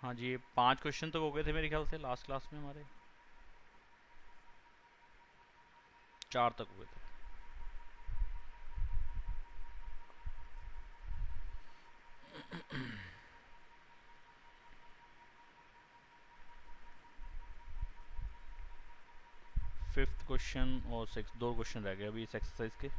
हाँ जी, ये 5 क्वेश्चन तो हो गए थे मेरे ख्याल से लास्ट क्लास में हमारे। 4 तक हो गए थे। फिफ्थ क्वेश्चन और सिक्स, 2 क्वेश्चन रह गए अभी इस एक्सरसाइज के।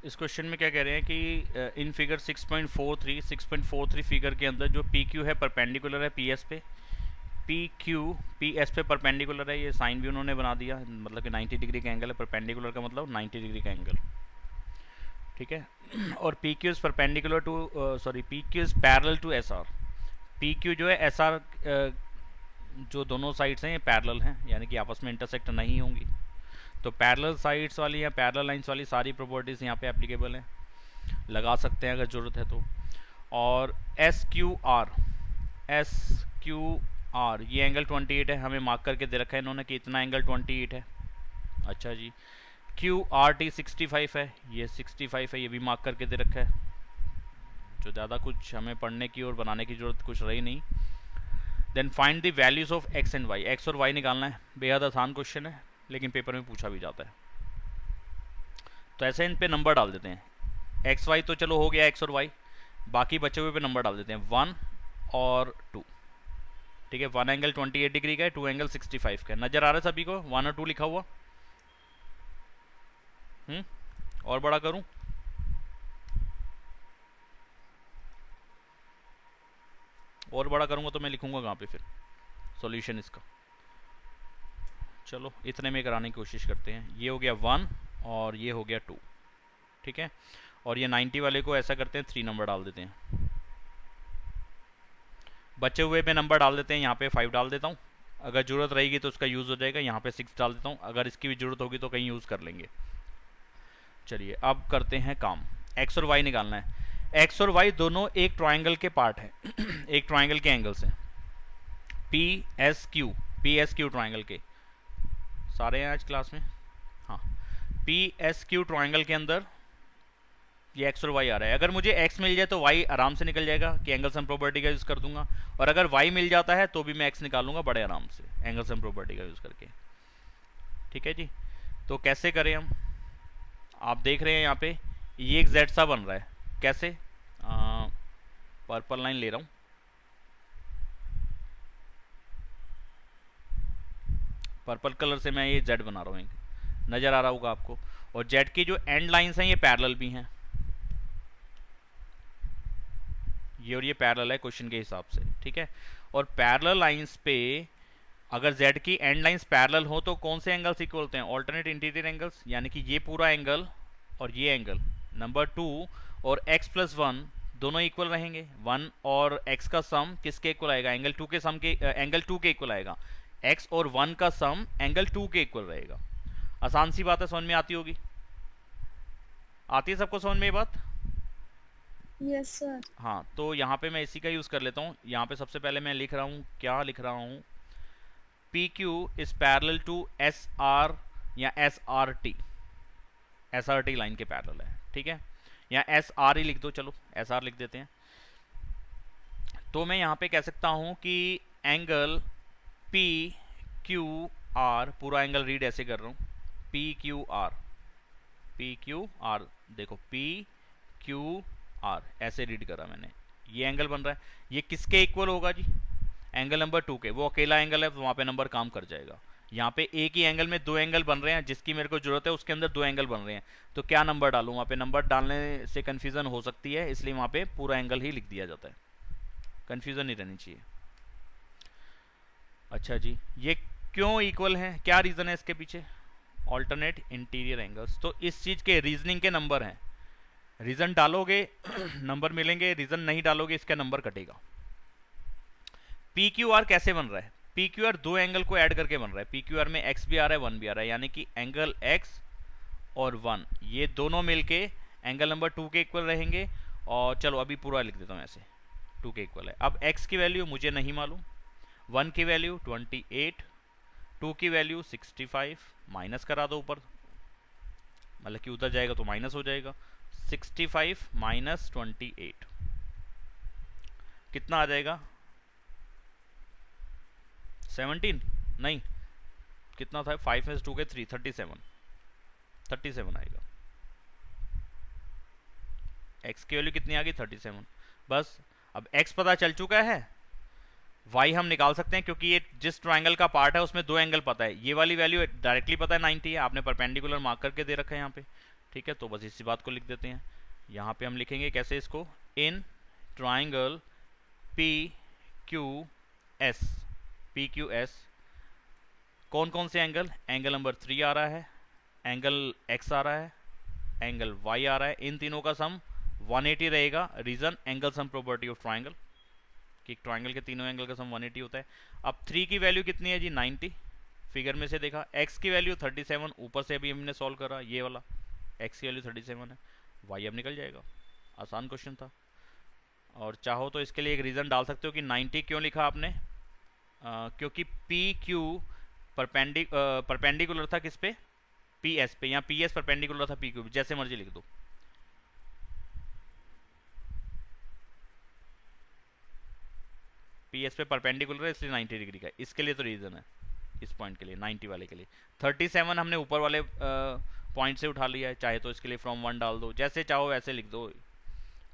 इस क्वेश्चन में क्या कह रहे हैं कि इन फिगर 6.43 फिगर के अंदर जो पी क्यू है परपेंडिकुलर है पी एस पे। पी क्यू पी एस पे परपेंडिकुलर है, ये साइन भी उन्होंने बना दिया, मतलब कि 90 डिग्री का एंगल है। परपेंडिकुलर का मतलब 90 डिग्री का एंगल, ठीक है। और P Q is perpendicular to sorry P Q is parallel to S R. P Q जो है एस आर जो दोनों साइड्स हैं ये पैरेलल हैं, यानी कि आपस में इंटरसेक्ट नहीं होंगी। तो पैरेलल साइड्स वाली या पैरेलल लाइंस वाली सारी प्रॉपर्टीज़ यहाँ पे एप्लीकेबल हैं, लगा सकते हैं अगर ज़रूरत है तो। और एस क्यू आर ये एंगल 28 है, हमें मार्क करके दे रखा है इन्होंने कि इतना एंगल 28 है। अच्छा जी। क्यू आर टी 65 है, ये 65 है, ये भी मार्क करके दे रखा है। जो ज़्यादा कुछ हमें पढ़ने की और बनाने की ज़रूरत कुछ रही नहीं। Then find the values of X and Y. X और वाई निकालना है, बेहद आसान क्वेश्चन है लेकिन पेपर में पूछा भी जाता है। तो ऐसे इन पे नंबर डाल देते हैं। एक्स वाई तो चलो हो गया एक्स और वाई, बाकी बचे हुए पे नंबर डाल देते हैं 1 और 2। ठीक है, 1 एंगल 28 डिग्री का है, 2 एंगल 65 का है। नजर आ रहा है सभी को 1 और 2 लिखा हुआ? और बड़ा करूं? और बड़ा करूंगा तो मैं लिखूंगा कहाँ पे फिर सॉल्यूशन इसका? चलो इतने में कराने की कोशिश करते हैं। ये हो गया 1 और ये हो गया 2, ठीक है। और ये 90 वाले को ऐसा करते हैं 3 नंबर डाल देते हैं। बचे हुए पे नंबर डाल देते हैं, यहाँ पे 5 डाल देता हूँ। अगर ज़रूरत रहेगी तो उसका यूज़ हो जाएगा। यहाँ पे 6 डाल देता हूँ, अगर इसकी भी ज़रूरत होगी तो कहीं यूज़ कर लेंगे। चलिए अब करते हैं काम। एक्स और वाई निकालना है। एक्स और वाई दोनों एक ट्राइंगल के पार्ट हैं एक ट्राइंगल के एंगल्स हैं पी एस क्यू ट्राइंगल के। सारे हैं आज क्लास में? हाँ। पी एस क्यू ट्राइंगल के अंदर ये एक्स और वाई आ रहा है। अगर मुझे एक्स मिल जाए तो वाई आराम से निकल जाएगा कि एंगल सम प्रॉपर्टी का यूज़ कर दूंगा, और अगर वाई मिल जाता है तो भी मैं एक्स निकालूंगा बड़े आराम से एंगल सम प्रॉपर्टी का यूज़ करके। ठीक है जी। तो कैसे करें हम? आप देख रहे हैं यहाँ पे ये एक जेड सा बन रहा है। कैसे? पर्पल लाइन ले रहा हूँ, पर्पल कलर से मैं ये जेड बना रहा हूँ, नज़र आ रहा होगा आपको। और जेड की जो एंड लाइंस हैं ये पैरेलल भी हैं, ये और ये पैरेलल है क्वेश्चन के हिसाब से, ठीक है। और पैरेलल लाइंस पे अगर z की एंड लाइंस पैरेलल हो तो कौन से एंगल्स इक्वल होते हैं? ऑल्टरनेट इंटीरियर एंगल्स, यानी कि ये पूरा एंगल और ये एंगल। नंबर 2 और x प्लस 1 दोनों इक्वल रहेंगे। 1 और x का सम किसके इक्वल आएगा? एंगल 2 के सम के एंगल 2 के इक्वल आएगा। x और 1 का सम एंगल 2 के इक्वल रहेगा। आसान सी बात है, समझ में आती होगी। आती है सबको समझ में ये बात? Yes sir. हाँ, तो यहाँ पे मैं इसी का यूज़ कर लेता हूँ। यहाँ पे सबसे पहले मैं लिख रहा हूँ, क्या लिख रहा हूँ? P Q is parallel to S R या एस आर टी लाइन के पैरेलल है, ठीक है। या एस आर ही लिख दो, चलो एस आर लिख देते हैं। तो मैं यहाँ पे कह सकता हूँ कि एंगल पी क्यू आर, पूरा एंगल रीड ऐसे कर रहा हूँ, पी क्यू आर देखो, पी क्यू आर ऐसे रीड करा मैंने। ये एंगल बन रहा है, ये किसके इक्वल होगा जी? एंगल नंबर 2 के। वो अकेला एंगल है तो वहाँ पे नंबर काम कर जाएगा। यहाँ पे एक ही एंगल में 2 एंगल बन रहे हैं, जिसकी मेरे को जरूरत है उसके अंदर 2 एंगल बन रहे हैं, तो क्या नंबर डालूँ? वहाँ पे नंबर डालने से कन्फ्यूज़न हो सकती है, इसलिए वहाँ पे पूरा एंगल ही लिख दिया जाता है, कन्फ्यूज़न नहीं रहनी चाहिए। अच्छा जी, ये क्यों इक्वल है, क्या रीज़न है इसके पीछे? Alternate interior angles. तो इस चीज़ के रीजनिंग के नंबर हैं, रीज़न डालोगे नंबर मिलेंगे, रीज़न नहीं डालोगे इसका नंबर कटेगा। पी क्यू आर कैसे बन रहा है? पी क्यू आर दो एंगल को ऐड करके बन रहा है। पी क्यू आर में एक्स भी आ रहा है, वन भी आ रहा है, यानी कि एंगल एक्स और वन ये दोनों मिलके एंगल नंबर 2 के इक्वल रहेंगे। और चलो अभी पूरा लिख देता हूँ ऐसे, 2 के इक्वल है। अब x की वैल्यू मुझे नहीं मालूम, 1 की वैल्यू 28, 2 की वैल्यू 65, माइनस करा दो ऊपर, मतलब कि उधर जाएगा तो माइनस हो जाएगा। 65 माइनस 28 कितना आ जाएगा? 17 नहीं, कितना था? 5 में 2 के 3, 37 आएगा। x की वैल्यू कितनी आ गई? 37। बस अब x पता चल चुका है, y हम निकाल सकते हैं क्योंकि ये जिस ट्रायंगल का पार्ट है उसमें दो एंगल पता है। ये वाली वैल्यू डायरेक्टली पता है 90 है, आपने परपेंडिकुलर मार्क करके दे रखा है यहाँ पे, ठीक है। तो बस इसी बात को लिख देते हैं। यहाँ पे हम लिखेंगे कैसे इसको, in triangle P Q S कौन कौन से एंगल? एंगल नंबर 3 आ रहा है, एंगल x आ रहा है, एंगल y आ रहा है, इन तीनों का सम 180 रहेगा। Reason angle sum property of triangle, कि ट्राइंगल के तीनों एंगल का सम 180 होता है। अब 3 की वैल्यू कितनी है जी? 90, फिगर में से देखा। x की वैल्यू 37, ऊपर से अभी हमने सॉल्व करा, ये वाला x की वैल्यू 37 है, y अब निकल जाएगा। आसान क्वेश्चन था। और चाहो तो इसके लिए एक रीज़न डाल सकते हो कि 90 क्यों लिखा आपने, क्योंकि पी क्यू परपेंडिकुलर था किस पे? पी एस पे, यहाँ पी एस परपेंडिकुलर था पी क्यू, जैसे मर्जी लिख दो। पी एस पे परपेंडिकुलर है इसलिए 90 डिग्री का, इसके लिए तो रीज़न है, इस पॉइंट के लिए 90 वाले के लिए। 37 हमने ऊपर वाले पॉइंट से उठा लिया है, चाहे तो इसके लिए फ्रॉम 1 डाल दो, जैसे चाहो वैसे लिख दो,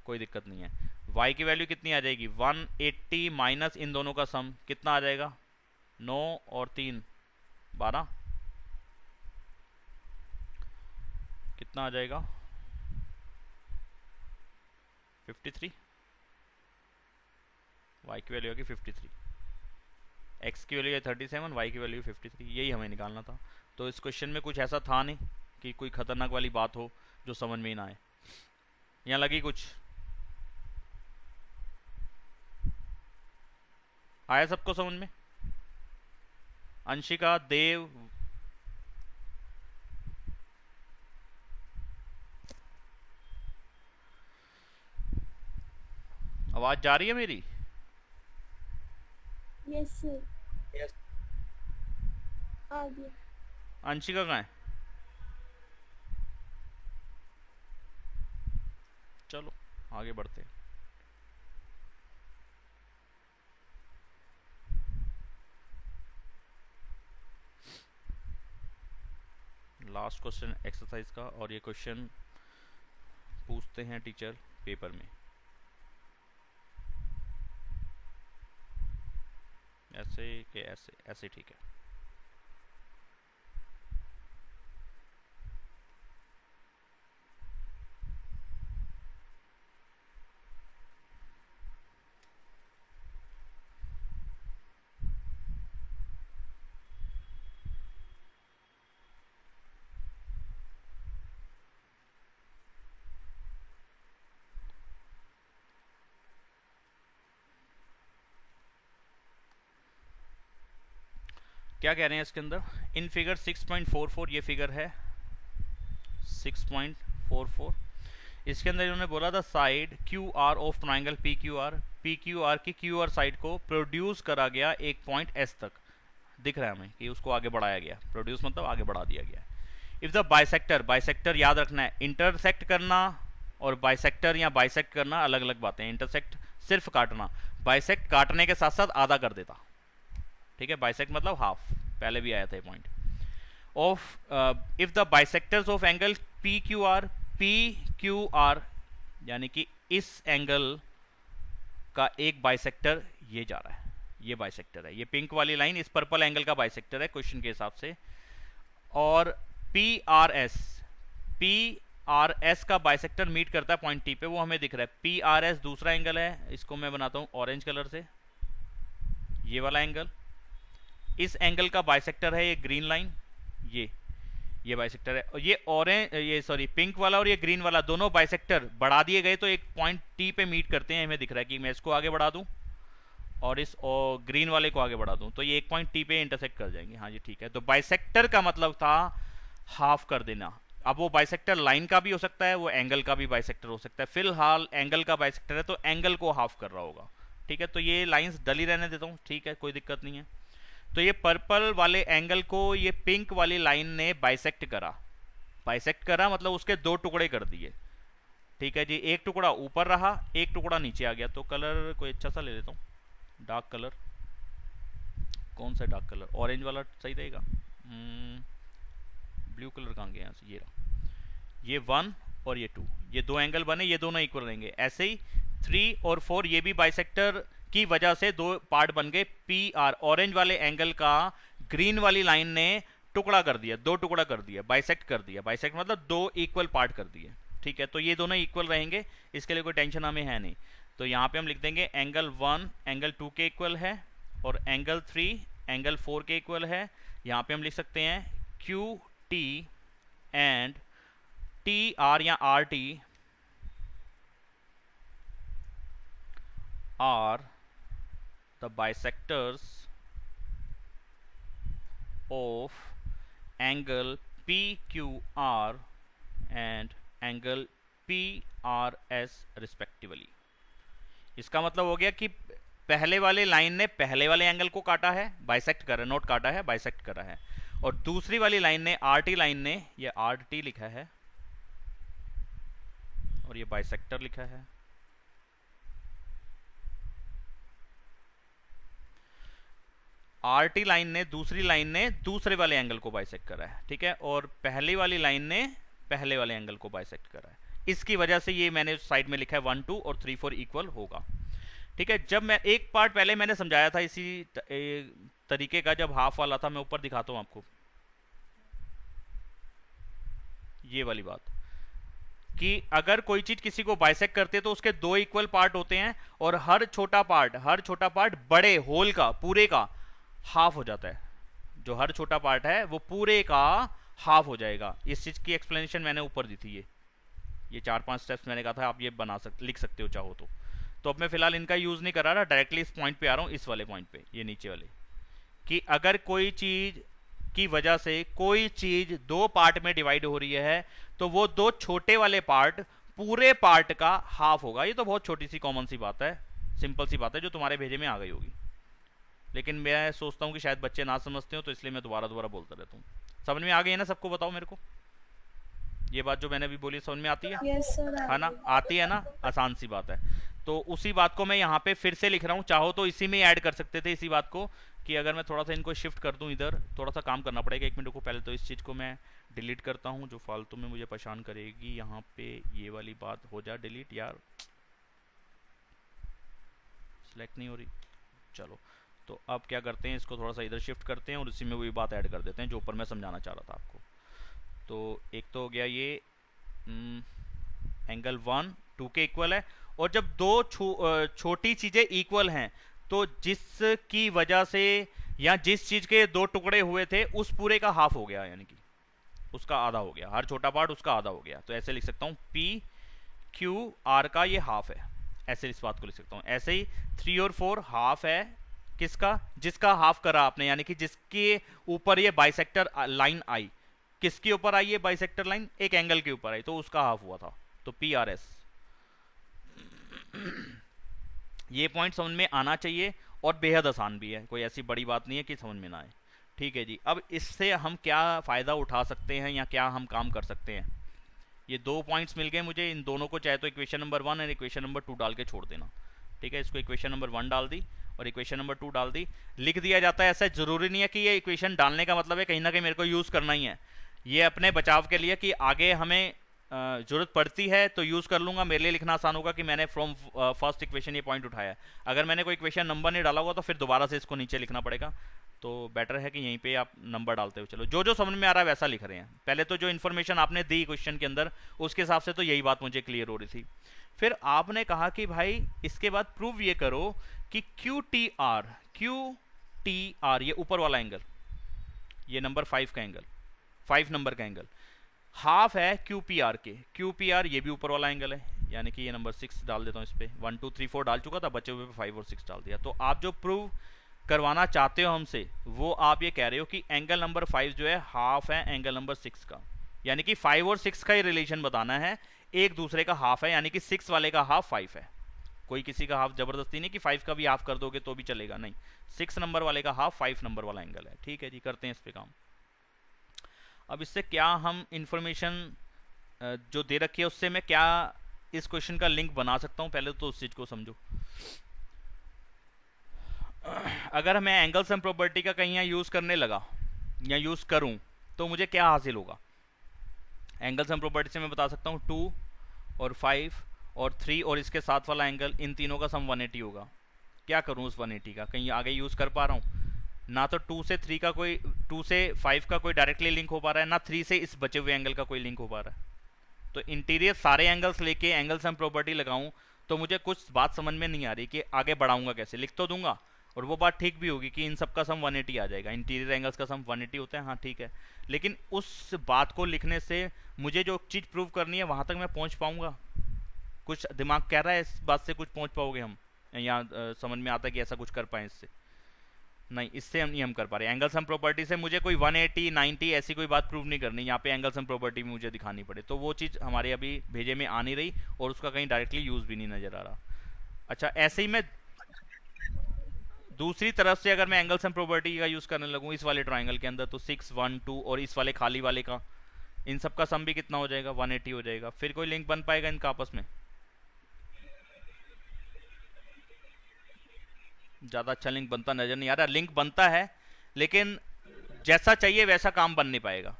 कोई दिक्कत नहीं है। y की वैल्यू कितनी आ जाएगी? 180 माइनस इन दोनों का सम कितना आ जाएगा? 9 और 3 12, कितना आ जाएगा? 53। y की वैल्यू होगी 53, x की वैल्यू है 37, y की वैल्यू 53, यही हमें निकालना था। तो इस क्वेश्चन में कुछ ऐसा था नहीं कि कोई खतरनाक वाली बात हो जो समझ में ही ना आए। यहाँ लगी कुछ आया सबको समझ में? अंशिका, देव, आवाज जा रही है मेरी? Yes sir. यस। आ गया। अंशिका कहाँ है? चलो आगे बढ़ते हैं। लास्ट क्वेश्चन एक्सरसाइज का, और ये क्वेश्चन पूछते हैं टीचर पेपर में, ऐसे के ऐसे, ऐसे ठीक है। क्या कह रहे हैं इसके अंदर? इन फिगर 6.44, ये फिगर है 6.44, इसके अंदर इन्होंने बोला था side Q R of triangle P Q R की क्यू आर साइड को प्रोड्यूस करा गया एक पॉइंट एस तक। दिख रहा है हमें कि उसको आगे बढ़ाया गया, प्रोड्यूस मतलब आगे बढ़ा दिया गया। इफ द बाइसेक्टर याद रखना है, इंटरसेक्ट करना और बाइसेक्टर या बाइसेक्ट करना अलग अलग बातें हैं। इंटरसेक्ट सिर्फ काटना, बाइसेक्ट काटने के साथ साथ आधा कर देता, ठीक है। बाइसेक्ट मतलब हाफ, पहले भी आया था ये point. Of if the bisectors of angle P Q R, यानी कि इस एंगल का एक बाइसेक्टर ये जा रहा है, ये बाइसेक्टर है, ये पिंक वाली लाइन इस पर्पल एंगल का बाइसेक्टर है क्वेश्चन के हिसाब से। और पी आर एस का बाइसेक्टर मीट करता है पॉइंट टी पे, वो हमें दिख रहा है। पी आर एस दूसरा एंगल है, इसको मैं बनाता हूं ऑरेंज कलर से, ये वाला एंगल। इस एंगल का बाइसेक्टर है ये ग्रीन लाइन, ये ये बाइसेक्टर है। और ये ऑरेंज, ये सॉरी पिंक वाला और ये ग्रीन वाला दोनों बाइसेक्टर बढ़ा दिए गए तो एक पॉइंट टी पे मीट करते हैं। हमें दिख रहा है कि मैं इसको आगे बढ़ा दूं और इस ग्रीन वाले को आगे बढ़ा दूं तो ये एक पॉइंट टी पे इंटरसेक्ट कर जाएंगे। हाँ जी ठीक है। तो बाइसेक्टर का मतलब था हाफ कर देना। अब वो बाइसेक्टर लाइन का भी हो सकता है, वो एंगल का भी बाइसेक्टर हो सकता है। फिलहाल एंगल का बाइसेक्टर है तो एंगल को हाफ कर रहा होगा। ठीक है, तो ये लाइंस डली रहने देता हूँ, ठीक है, कोई दिक्कत नहीं है। तो ये पर्पल वाले एंगल को ये पिंक वाली लाइन ने बाइसेक्ट करा। बाइसेक्ट करा मतलब उसके दो टुकड़े कर दिए। ठीक है जी, एक टुकड़ा ऊपर रहा, एक टुकड़ा नीचे आ गया। तो कलर कोई अच्छा सा ले लेता हूँ, डार्क कलर। कौन सा डार्क कलर? ऑरेंज वाला सही रहेगा। ब्लू कलर कहाँ गया? यहाँ से ये रहा। ये 1 और ये 2, ये दो एंगल बने, ये दोनों इक्वल रहेंगे। ऐसे ही 3 और 4 ये भी बाइसेक्टर की वजह से दो पार्ट बन गए। पी आर, ऑरेंज वाले एंगल का ग्रीन वाली लाइन ने टुकड़ा कर दिया, दो टुकड़ा कर दिया, बाइसेक्ट कर दिया। बाइसेक्ट मतलब दो इक्वल पार्ट कर दिए। ठीक है, तो ये दोनों इक्वल रहेंगे, इसके लिए कोई टेंशन हमें है नहीं। तो यहाँ पे हम लिख देंगे एंगल 1 एंगल 2 के इक्वल है और एंगल 3 एंगल 4 के इक्वल है। यहाँ पे हम लिख सकते हैं Q T and T R या R T R the bisectors of angle PQR and angle PRS respectively। इसका मतलब हो गया कि पहले वाले लाइन ने पहले वाले एंगल को काटा है, बाइसेक्ट करा, नोट काटा है, बाइसेक्ट करा है। और दूसरी वाली लाइन ने, आरटी लाइन ने, ये आरटी लिखा है और ये बाइसेक्टर लिखा है। आरटी लाइन ने, दूसरी लाइन ने दूसरे वाले एंगल को बाइसेक्ट करा है। ठीक है, और पहली वाली लाइन ने पहले वाले एंगल को बाइसेक्ट करा है। इसकी वजह से ये मैंने साइड में लिखा है 1 2 और 3 4 इक्वल होगा। ठीक है, जब मैं एक पार्ट पहले मैंने समझाया था इसी तरीके का, जब हाफ वाला था, मैं ऊपर दिखाता हूं आपको ये वाली बात, कि अगर कोई चीज किसी को बाइसेक्ट करते है तो उसके दो इक्वल पार्ट होते हैं और हर छोटा पार्ट बड़े होल का, पूरे का हाफ हो जाता है। जो हर छोटा पार्ट है वो पूरे का हाफ हो जाएगा। इस चीज की एक्सप्लेनेशन मैंने ऊपर दी थी। ये 4-5 स्टेप्स मैंने कहा था, आप ये लिख सकते हो चाहो तो अब मैं फिलहाल इनका यूज नहीं कर रहा, डायरेक्टली इस पॉइंट पे आ रहा हूं, इस वाले पॉइंट पे, ये नीचे वाले, कि अगर कोई चीज की वजह से कोई चीज दो पार्ट में डिवाइड हो रही है तो वो दो छोटे वाले पार्ट पूरे पार्ट का हाफ होगा। ये तो बहुत छोटी सी कॉमन सी बात है, सिंपल सी बात है, जो तुम्हारे भेजे में आ गई होगी, लेकिन मैं सोचता हूँ कि शायद बच्चे ना समझते हो, तो इसलिए मैं दोबारा बोलता रहता हूँ। समझ में आ गई है ना सबको? बताओ मेरे को, ये बात जो मैंने भी बोली समझ में आती है? यस सर, है ना, आती है ना, आसान सी बात है। तो उसी बात को मैं यहाँ पे फिर से लिख रहा हूँ। चाहो तो इसी में ऐड कर सकते थे इसी बात को, कि अगर मैं थोड़ा सा इनको शिफ्ट कर दूं इधर, थोड़ा सा काम करना पड़ेगा। 1 मिनट को पहले तो इस चीज़ को मैं डिलीट करता हूँ जो फालतू में मुझे परेशान करेगी। यहाँ पे ये वाली बात हो जा डिलीट, यार सिलेक्ट नहीं हो रही। चलो, तो अब क्या करते हैं, इसको थोड़ा सा इधर शिफ्ट करते हैं और इसी में वही बात ऐड कर देते हैं जो ऊपर मैं समझाना चाह रहा था आपको। तो एक तो हो गया ये एंगल 1 2 के इक्वल है, और जब दो छोटी चीजें इक्वल हैं तो जिसकी वजह से या जिस चीज के दो टुकड़े हुए थे उस पूरे का हाफ हो गया, यानी कि उसका आधा हो गया, हर छोटा पार्ट उसका आधा हो गया। तो ऐसे लिख सकता हूँ पी क्यू आर का ये हाफ है, ऐसे इस बात को लिख सकता हूँ। ऐसे ही 3 और 4 हाफ है किसका? जिसका हाफ करा आपने, यानी कि जिसके ऊपर ये बाइसेक्टर लाइन आई। किसके ऊपर आई ये बाइसेक्टर लाइन? एक एंगल के ऊपर आई, तो उसका हाफ हुआ था। तो पी आर एस, ये पॉइंट समझ में आना चाहिए और बेहद आसान भी है, कोई ऐसी बड़ी बात नहीं है कि समझ में ना आए। ठीक है जी, अब इससे हम क्या फ़ायदा उठा सकते हैं या क्या हम काम कर सकते हैं? ये दो पॉइंट्स मिल गए मुझे, इन दोनों को चाहे तो इक्वेशन नंबर 1 और इक्वेशन नंबर 2 डाल के छोड़ देना। ठीक है, इसको इक्वेशन नंबर 1 डाल दी और इक्वेशन नंबर 2 डाल दी, लिख दिया जाता है। ऐसा ज़रूरी नहीं है कि ये इक्वेशन डालने का मतलब है कहीं ना कहीं मेरे को यूज़ करना ही है। ये अपने बचाव के लिए, कि आगे हमें ज़रूरत पड़ती है तो यूज़ कर लूँगा। मेरे लिए लिखना आसान होगा कि मैंने फ्रॉम फर्स्ट इक्वेशन ये पॉइंट उठाया। अगर मैंने कोई इक्वेशन नंबर नहीं डाला होगा तो फिर दोबारा से इसको नीचे लिखना पड़ेगा। तो बेटर है कि यहीं पे आप नंबर डालते हो। चलो, जो जो समझ में आ रहा है वैसा लिख रहे हैं। पहले तो जो इन्फॉर्मेशन आपने दी क्वेश्चन के अंदर, उसके हिसाब से तो यही बात मुझे क्लियर हो रही थी। फिर आपने कहा कि भाई इसके बाद प्रूव ये करो कि क्यू टी आर, ये ऊपर वाला एंगल, ये नंबर 5 का एंगल, 5 नंबर का एंगल, हाफ है क्यू पी आर के, क्यू पी आर ये भी ऊपर वाला एंगल है, यानी कि ये नंबर 6 डाल देता हूँ इस पर, 1 2 3 4 डाल चुका था, बचे हुए पे 5 और 6 डाल दिया। तो आप जो प्रूव करवाना चाहते हो हमसे वो आप ये कह रहे हो कि एंगल नंबर 5 जो है हाफ है एंगल नंबर 6 का, यानी कि 5 और 6 का ही रिलेशन बताना है, एक दूसरे का हाफ है, यानी कि 6 वाले का हाफ 5 है। कोई किसी का हाफ जबरदस्ती नहीं कि 5 का भी हाफ कर दोगे तो भी चलेगा, नहीं, 6 नंबर वाले का हाफ 5 नंबर वाला एंगल है। ठीक है जी, करते हैं इस पे काम। अब इससे क्या हम इंफॉर्मेशन जो दे रखी है उससे मैं क्या इस क्वेश्चन का लिंक बना सकता हूँ, पहले तो उस चीज को समझो। अगर मैं एंगल सम प्रॉपर्टी का कहीं यहाँ यूज करने लगा या यूज करूं तो मुझे क्या हासिल होगा? एंगल सम प्रॉपर्टी से मैं बता सकता हूँ 2 और 5 और 3 और इसके साथ वाला एंगल, इन तीनों का सम 180 होगा। क्या करूँ उस 180 का, कहीं आगे यूज कर पा रहा हूँ? ना तो 2 से 3 का कोई, 2 से 5 का कोई डायरेक्टली लिंक हो पा रहा है, ना 3 से इस बचे हुए एंगल का कोई लिंक हो पा रहा है। तो इंटीरियर सारे एंगल्स लेके एंगल सम प्रॉपर्टी लगाऊं तो मुझे कुछ बात समझ में नहीं आ रही कि आगे बढ़ाऊंगा कैसे। लिख तो दूंगा और वो बात ठीक भी होगी कि इन सब का सम 180 आ जाएगा, इंटीरियर एंगल्स का सम 180 होता है, हाँ ठीक है, लेकिन उस बात को लिखने से मुझे जो चीज़ प्रूव करनी है वहां तक मैं पहुंच पाऊंगा? कुछ दिमाग कह रहा है इस बात से कुछ पहुंच पाओगे हम, या समझ में आता है कि ऐसा कुछ कर पाए इससे? नहीं, इससे हम नहीं हम कर पा रहे। एंगल सम प्रॉपर्टी से मुझे कोई 180 90 ऐसी कोई बात प्रूव नहीं करनी, यहाँ पे एंगल सम प्रॉपर्टी में मुझे दिखानी पड़े, तो वो चीज़ हमारे अभी भेजे में आ नहीं रही और उसका कहीं डायरेक्टली यूज़ भी नहीं नज़र आ रहा। अच्छा, ऐसे ही मैं दूसरी तरफ से अगर मैं एंगल सम प्रॉपर्टी का यूज़ करने लगूँ इस वाले ट्राइंगल के अंदर, तो 6 1 2 और इस वाले खाली वाले का, इन सब का सम भी कितना हो जाएगा? 180 हो जाएगा। फिर कोई लिंक बन पाएगा इनका आपस में? ज़्यादा अच्छा लिंक बनता नज़र नहीं आ रहा। लिंक बनता है लेकिन जैसा चाहिए वैसा काम बन नहीं पाएगा।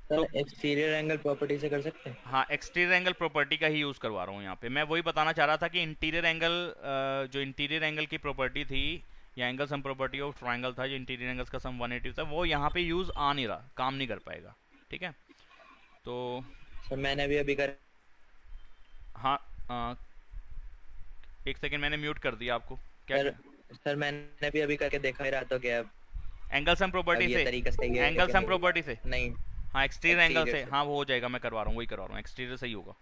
सर तो एक्सटीरियर एंगल प्रॉपर्टी से कर सकते हैं? हाँ, एक्सटीरियर एंगल प्रॉपर्टी का ही यूज़ करवा रहा हूँ यहाँ पे। मैं वही बताना चाह रहा था कि इंटीरियर एंगल, जो इंटीरियर एंगल की प्रॉपर्टी थी या angle sum property of triangle था, जो इंटीरियर एंगल्स का सम 180 था, वो यहाँ पे यूज़ आ नहीं रहा, काम नहीं कर पाएगा। ठीक है, तो सर मैंने भी अभी कर हाँ, एक सेकेंड, मैंने म्यूट कर दिया आपको। क्या सर सर मैंने भी अभी करके देखा, मेरा तो क्या एंगल सम अब प्रॉपर्टी ये से? तरीका सही है एंगल सम लेकिन प्रॉपर्टी से? नहीं। हाँ, एक्सटीरियर एंगल एक्सटीरियर से, से हाँ वो हो जाएगा, मैं करवा रहा हूँ, वही करवा रहा हूँ, एक्सटीरियर से ही होगा।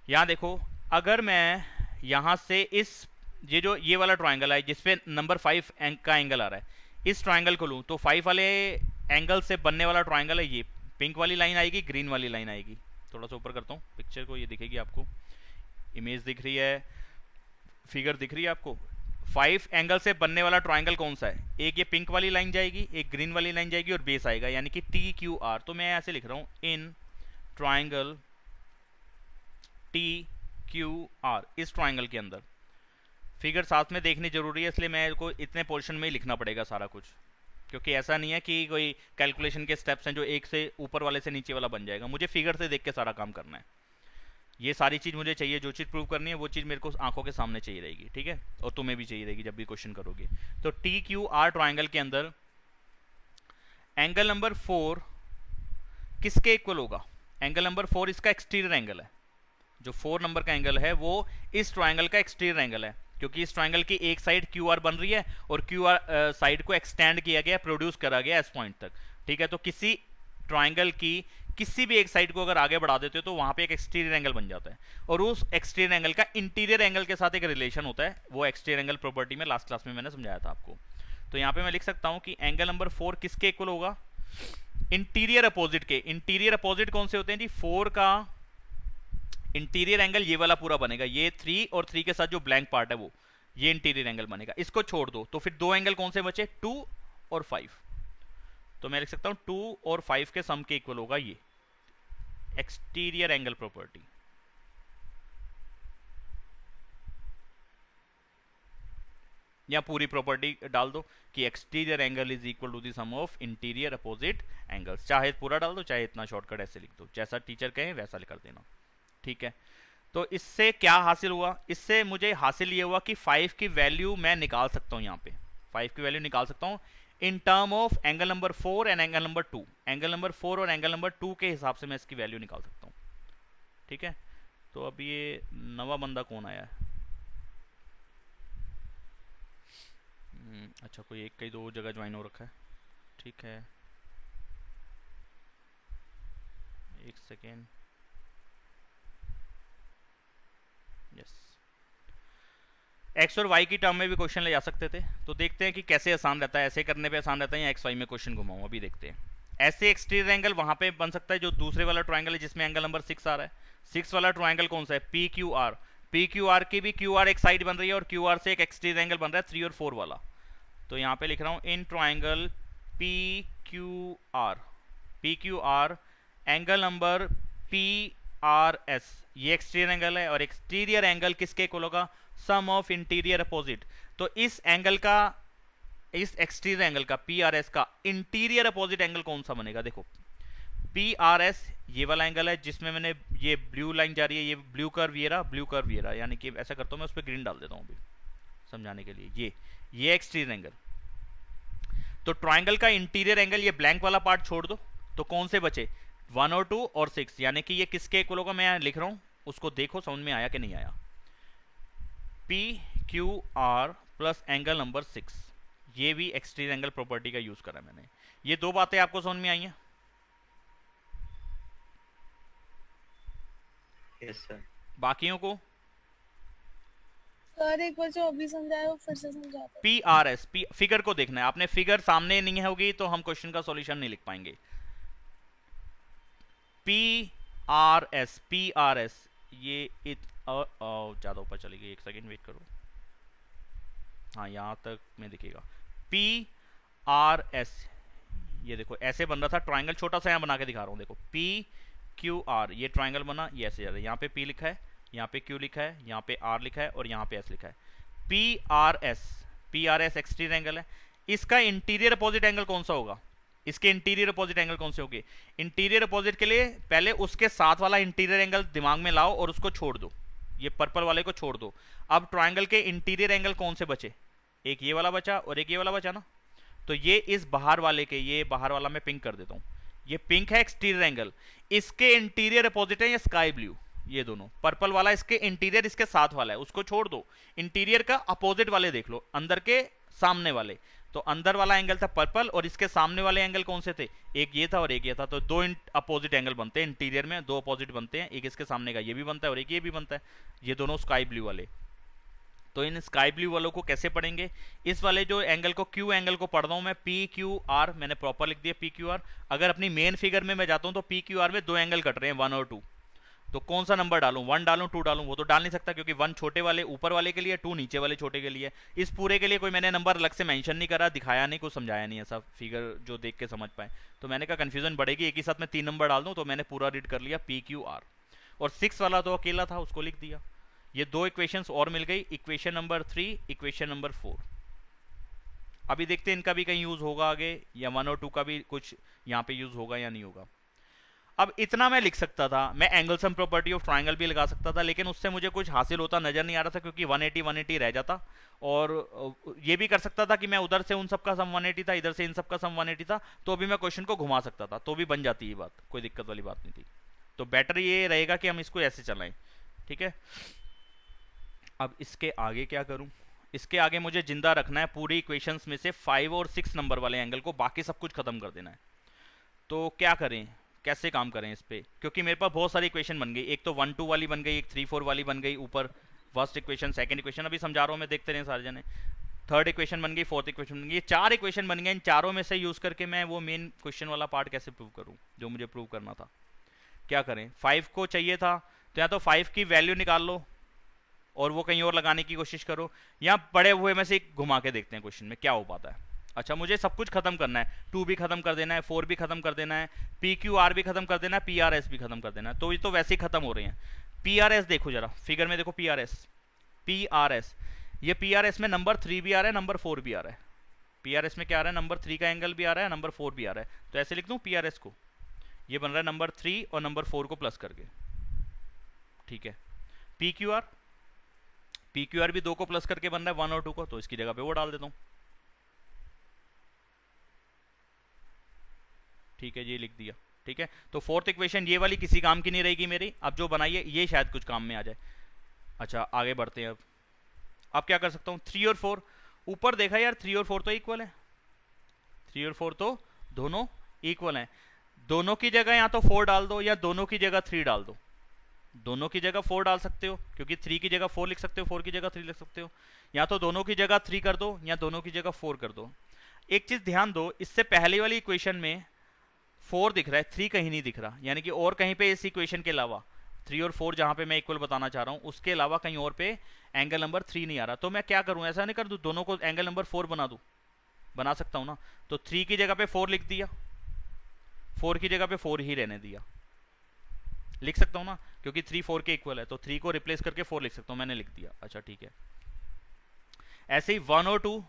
यहाँ देखो, अगर मैं यहाँ से इस ये वाला ट्राइंगल है जिसपे नंबर 5 का एंगल आ रहा है, इस ट्राइंगल को लूँ तो 5 वाले एंगल से बनने वाला ट्राइंगल है ये, पिंक वाली लाइन आएगी, ग्रीन वाली लाइन आएगी। थोड़ा सा ऊपर करता हूँ पिक्चर को, ये दिखेगी आपको, इमेज दिख रही है, फिगर दिख रही है आपको। 5 एंगल से बनने वाला ट्राइंगल कौन सा है? एक ये पिंक वाली लाइन जाएगी, एक ग्रीन वाली लाइन जाएगी और बेस आएगा, यानी कि टी क्यू आर। तो मैं ऐसे लिख रहा हूँ, in triangle T Q R, इस ट्राइंगल के अंदर। फिगर साथ में देखनी जरूरी है, इसलिए मेरे को इतने पोर्शन में ही लिखना पड़ेगा सारा कुछ, क्योंकि ऐसा नहीं है कि कोई कैलकुलेशन के स्टेप्स हैं जो एक से ऊपर वाले से नीचे वाला बन जाएगा। मुझे फिगर से देख के सारा काम करना है। ये सारी चीज़ मुझे चाहिए, जो चीज़ प्रूव करनी है वो चीज़ मेरे को आंखों के सामने चाहिए रहेगी। ठीक है, और तुम्हें भी चाहिए रहेगी जब भी क्वेश्चन करोगे। तो टी क्यू आर ट्राइंगल के अंदर एंगल नंबर 4 किसके इक्वल होगा? एंगल नंबर 4 इसका एक्सटीरियर एंगल है। जो 4 नंबर का एंगल है वो इस ट्राइंगल का एक्सटीरियर एंगल है, क्योंकि इस ट्राइंगल की एक साइड क्यू आर बन रही है और क्यू आर साइड को एक्सटेंड किया गया, प्रोड्यूस करा गया इस पॉइंट तक। ठीक है, तो किसी ट्राइंगल की किसी भी एक साइड को अगर आगे बढ़ा देते हो तो वहां पे एक एक्सटीरियर एंगल बन जाता है, और उस एक्सटीरियर एंगल का इंटीरियर एंगल के साथ एक रिलेशन होता है। वो एक्सटीरियर एंगल प्रॉपर्टी में लास्ट क्लास में मैंने समझाया था आपको। तो यहाँ पे मैं लिख सकता हूँ कि एंगल नंबर 4 किसके इक्वल होगा? इंटीरियर अपोजिट के। इंटीरियर अपोजिट कौन से होते हैं जी? 4 का इंटीरियर एंगल ये वाला पूरा बनेगा, ये 3 और 3 के साथ जो ब्लैंक पार्ट है वो, ये इंटीरियर एंगल बनेगा। इसको छोड़ दो तो फिर दो एंगल कौन से बचे? 2 और 5। तो मैं लिख सकता हूं 2 और 5 के सम के इक्वल होगा ये एक्सटीरियर एंगल प्रॉपर्टी। या पूरी प्रॉपर्टी डाल दो कि exterior angle is equal to the sum of interior opposite angles. चाहे पूरा डाल दो, चाहे इतना शॉर्टकट ऐसे लिख दो, जैसा टीचर कहे वैसा कर देना। ठीक है, तो इससे क्या हासिल हुआ? इससे मुझे हासिल ये हुआ कि 5 की वैल्यू मैं निकाल सकता हूँ, यहाँ पे 5 की वैल्यू निकाल सकता हूँ in term of angle number 4 and angle number 2। Angle number 4 और एंगल नंबर 2 के हिसाब से मैं इसकी वैल्यू निकाल सकता हूँ। ठीक है, तो अब ये नवा बंदा कौन आया है? अच्छा, कोई एक कई दो जगह ज्वाइन हो रखा है। ठीक है, एक सेकेंड, यस। एक्स और वाई की टर्म में भी क्वेश्चन ले जा सकते थे, तो देखते हैं कि कैसे आसान रहता है, ऐसे करने पे आसान रहता है या एक्स वाई में क्वेश्चन घुमाऊं, अभी देखते हैं। ऐसे एक्सटीरियर एंगल वहां पे बन सकता है जो दूसरे वाला ट्रायंगल है जिसमें एंगल नंबर 6 आ रहा है। 6 वाला ट्रायंगल कौन सा है? P Q R. P Q R की भी क्यू आर एक साइड बन रही है और क्यू आर से एक एक्सटीरियर एंगल बन रहा है 3 और 4 वाला। तो यहाँ पे लिख रहा हूँ in triangle P Q R, P Q R angle number P R S, ये एक्सटीरियर एंगल है और एक्सटीरियर एंगल किसके इक्वल होगा? सम ऑफ इंटीरियर अपोजिट। तो इस एंगल का, इस एक्सटीरियर एंगल का पी आर एस का इंटीरियर अपोजिट एंगल कौन सा बनेगा? देखो पी आर एस ये वाला एंगल है जिसमें मैंने ये ब्लू लाइन जा रही है, ये ब्लू कर्व ये रहा, ब्लू कर्व ये रहा, यानी कि ऐसा करता हूं मैं उस पर ग्रीन डाल देता हूं अभी समझाने के लिए। ये एक्सटीरियर एंगल। तो ट्रायंगल का इंटीरियर एंगल, ये ब्लैंक वाला पार्ट छोड़ दो, तो कौन से बचे? 1 और 2 और 6, यानी कि ये किसके इक्वल होगा? मैं लिख रहा हूं, उसको देखो समझ में आया कि नहीं आया। P Q R plus angle number 6, ये भी एक्सटीरियर एंगल प्रॉपर्टी का यूज करा मैंने। ये दो बातें आपको समझ में आई हैं? Yes sir. बाकियों को? सर एक बार जो अभी समझाया वो फिर से समझा दो। P R S, P figure को देखना है आपने, फिगर सामने नहीं होगी तो हम क्वेश्चन का सॉल्यूशन नहीं लिख पाएंगे। P R S, P R S, ये ज्यादा ऊपर चली गई, एक सेकेंड वेट करो, हाँ यहां तक में दिखेगा। पी आर एस, ये देखो ऐसे बन रहा था ट्राइंगल, छोटा सा यहां बना के दिखा रहा हूं, देखो पी क्यू आर, ये ट्राइंगल बना, ये ऐसे जा रहा है, यहाँ पे पी लिखा है, यहाँ पे क्यू लिखा है, यहाँ पे आर लिखा है और यहाँ पे एस लिखा है। P R S, P R S exterior angle है। इसका इंटीरियर अपोजिट एंगल कौन सा होगा? इसके इंटीरियर अपोजिट एंगल कौन से होंगे? इंटीरियर अपोजिट के लिए पहले उसके साथ वाला इंटीरियर एंगल दिमाग में लाओ और उसको छोड़ दो, ये पर्पल वाले को छोड़ दो। अब ट्राइंगल के इंटीरियर एंगल कौन से बचे? एक ये वाला बचा और एक ये वाला बचा ना, तो ये इस बाहर वाले के, ये बाहर वाला मैं पिंक कर देता हूं, ये पिंक है एक्सटीरियर एंगल। इसके इंटीरियर अपोजिट है ये स्काई ब्लू, ये दोनों, पर्पल वाला इसके इंटीरियर इसके साथ वाला है, उसको छोड़ दो, इंटीरियर का अपोजिट वाले देख लो, अंदर के सामने वाले। तो अंदर वाला एंगल था पर्पल और इसके सामने वाले एंगल कौन से थे? एक ये था और एक ये था, तो दो अपोजिट एंगल बनते हैं इंटीरियर में, दो अपोजिट बनते हैं, एक इसके सामने का ये भी बनता है और एक ये भी बनता है, ये दोनों स्काई ब्लू वाले। तो इन स्काई ब्लू वालों को कैसे पढ़ेंगे? इस वाले जो एंगल को, क्यू एंगल को पढ़ रहा हूं मैं, पी क्यू आर, मैंने प्रॉपर लिख दिया पी क्यू आर। अगर अपनी मेन फिगर में मैं जाता हूं तो पी क्यू आर में दो एंगल कट रहे हैं 1 और 2, तो कौन सा नंबर डालूं? 1 डालूं 2 डालूं? वो तो डाल नहीं सकता क्योंकि 1 छोटे वाले ऊपर वाले के लिए, 2 नीचे वाले छोटे के लिए। इस पूरे के लिए कोई मैंने नंबर अलग से मेंशन नहीं करा, दिखाया नहीं, कुछ समझाया नहीं ऐसा फिगर जो देख के समझ पाए, तो मैंने कहा कंफ्यूजन बढ़ेगी, एक ही साथ में 3 नंबर डाल दूं, तो मैंने पूरा रीड कर लिया पी क्यू आर। और 6 वाला तो अकेला था, उसको लिख दिया। ये दो इक्वेशंस और मिल गई, इक्वेशन नंबर 3, इक्वेशन नंबर 4। अभी देखते हैं इनका भी कहीं यूज होगा आगे, या 1 और 2 का भी कुछ यहाँ पे यूज होगा या नहीं होगा। अब इतना मैं लिख सकता था, मैं angle sum property of triangle भी लगा सकता था, लेकिन उससे मुझे कुछ हासिल होता नजर नहीं आ रहा था क्योंकि 180 रह जाता। और ये भी कर सकता था कि मैं उधर से उन सब का सम 180 था, इधर से इन सब का सम 180 था, तो भी मैं क्वेश्चन को घुमा सकता था, तो भी बन जाती ये बात, कोई दिक्कत वाली बात नहीं थी। तो बेटर ये रहेगा कि हम इसको ऐसे चलाएं, ठीक है। अब इसके आगे क्या करूं? इसके आगे मुझे जिंदा रखना है पूरी इक्वेशंस में से 5 और 6 नंबर वाले एंगल को, बाकी सब कुछ खत्म कर देना है। तो क्या करें, कैसे काम करें इस पे? क्योंकि मेरे पास बहुत सारी इक्वेशन बन गई, एक तो 1 2 वाली बन गई, एक 3 4 वाली बन गई, ऊपर फर्स्ट इक्वेशन, सेकंड इक्वेशन, अभी समझा रहा हूं मैं, देखते रहे सारे जने। थर्ड इक्वेशन बन गई, फोर्थ इक्वेशन बन गई, ये 4 इक्वेशन बन गए। इन चारों में से यूज करके मैं वो मेन क्वेश्चन वाला पार्ट कैसे प्रूव करूं जो मुझे प्रूव करना था? क्या करें? 5 को चाहिए था, तो या तो 5 की वैल्यू निकाल लो और वो कहीं और लगाने की कोशिश करो, या पड़े हुए में से एक घुमा के देखते हैं क्वेश्चन में क्या हो पाता है। अच्छा, मुझे सब कुछ खत्म करना है, 2 भी खत्म कर देना है, 4 भी खत्म कर देना है, पी क्यू आर भी खत्म कर देना है, पी आर एस भी खत्म कर देना है, तो ये तो वैसे ही खत्म हो रहे हैं। पी आर एस देखो जरा, फिगर में देखो, P R S, P R S, ये पी आर एस में नंबर 3 भी आ रहा है, नंबर 4 भी आ रहा है। पी आर एस में क्या आ रहा है? नंबर 3 का एंगल भी आ रहा है, नंबर 4 भी आ रहा है, तो ऐसे लिख दूं पी आर एस को, ये बन रहा है नंबर 3 और नंबर 4 को प्लस करके, ठीक है। P Q R, P Q R भी 2 को प्लस करके बन रहा है 1 और 2 को, तो इसकी जगह पे वो डाल देता हूं, ठीक है, ये लिख दिया, ठीक है। तो फोर्थ इक्वेशन ये वाली किसी काम की नहीं रहेगी मेरी, अब जो बनाई है ये शायद कुछ काम में आ जाए। अच्छा, आगे बढ़ते हैं। अब क्या कर सकता हूं? 3 और 4, ऊपर देखा यार 3 और 4 तो इक्वल है, 3 और 4 तो दोनों इक्वल हैं। दोनों की जगह या तो 4 डाल दो या दोनों की जगह 3 डाल दो। दोनों की जगह 4 डाल सकते हो क्योंकि 3 की जगह 4 लिख सकते हो, 4 की जगह 3 लिख सकते हो, या तो दोनों की जगह 3 कर दो या दोनों की जगह 4 कर दो। एक चीज ध्यान दो, इससे पहले वाली इक्वेशन में 4 दिख रहा है, 3 कहीं नहीं दिख रहा, यानी कि और कहीं पे इस इक्वेशन के अलावा 3 और 4 जहां पे मैं इक्वल बताना चाह रहा हूं उसके अलावा कहीं और पे एंगल नंबर 3 नहीं आ रहा। तो मैं क्या करूं, ऐसा नहीं कर दूं दोनों को एंगल नंबर 4 बना दूं, बना सकता हूं ना। तो 3 की जगह पे 4 लिख दिया, 4 की जगह पे 4 ही रहने दिया, लिख सकता हूं ना क्योंकि 3 4 के इक्वल है, तो 3 को रिप्लेस करके 4 लिख सकता हूं, मैंने लिख दिया। अच्छा ठीक है, ऐसे ही 1 और 2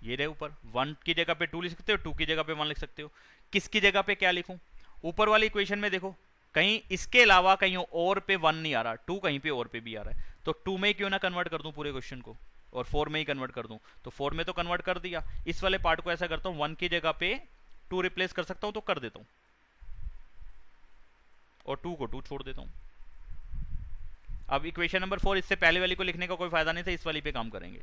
ये रहे ऊपर, 1 की जगह पे 2 लिख सकते हो, 2 की जगह पे 1 लिख सकते हो। किसकी जगह पे क्या लिखूं, ऊपर वाली इक्वेशन में देखो कहीं इसके अलावा कहीं और पे 1 नहीं आ रहा, 2 कहीं पे और पे भी आ रहा है, तो 2 में क्यों ना कन्वर्ट कर दूं पूरे क्वेश्चन को और 4 में ही कन्वर्ट कर दूं। तो 4 में तो कन्वर्ट कर दिया, इस वाले पार्ट को ऐसा करता हूं 1 की जगह पे 2 रिप्लेस कर सकता हूं तो कर देता हूं और 2 को 2 छोड़ देता हूं। अब इक्वेशन नंबर 4 इससे पहले वाली को लिखने का कोई फायदा नहीं था, इस वाली पे काम करेंगे।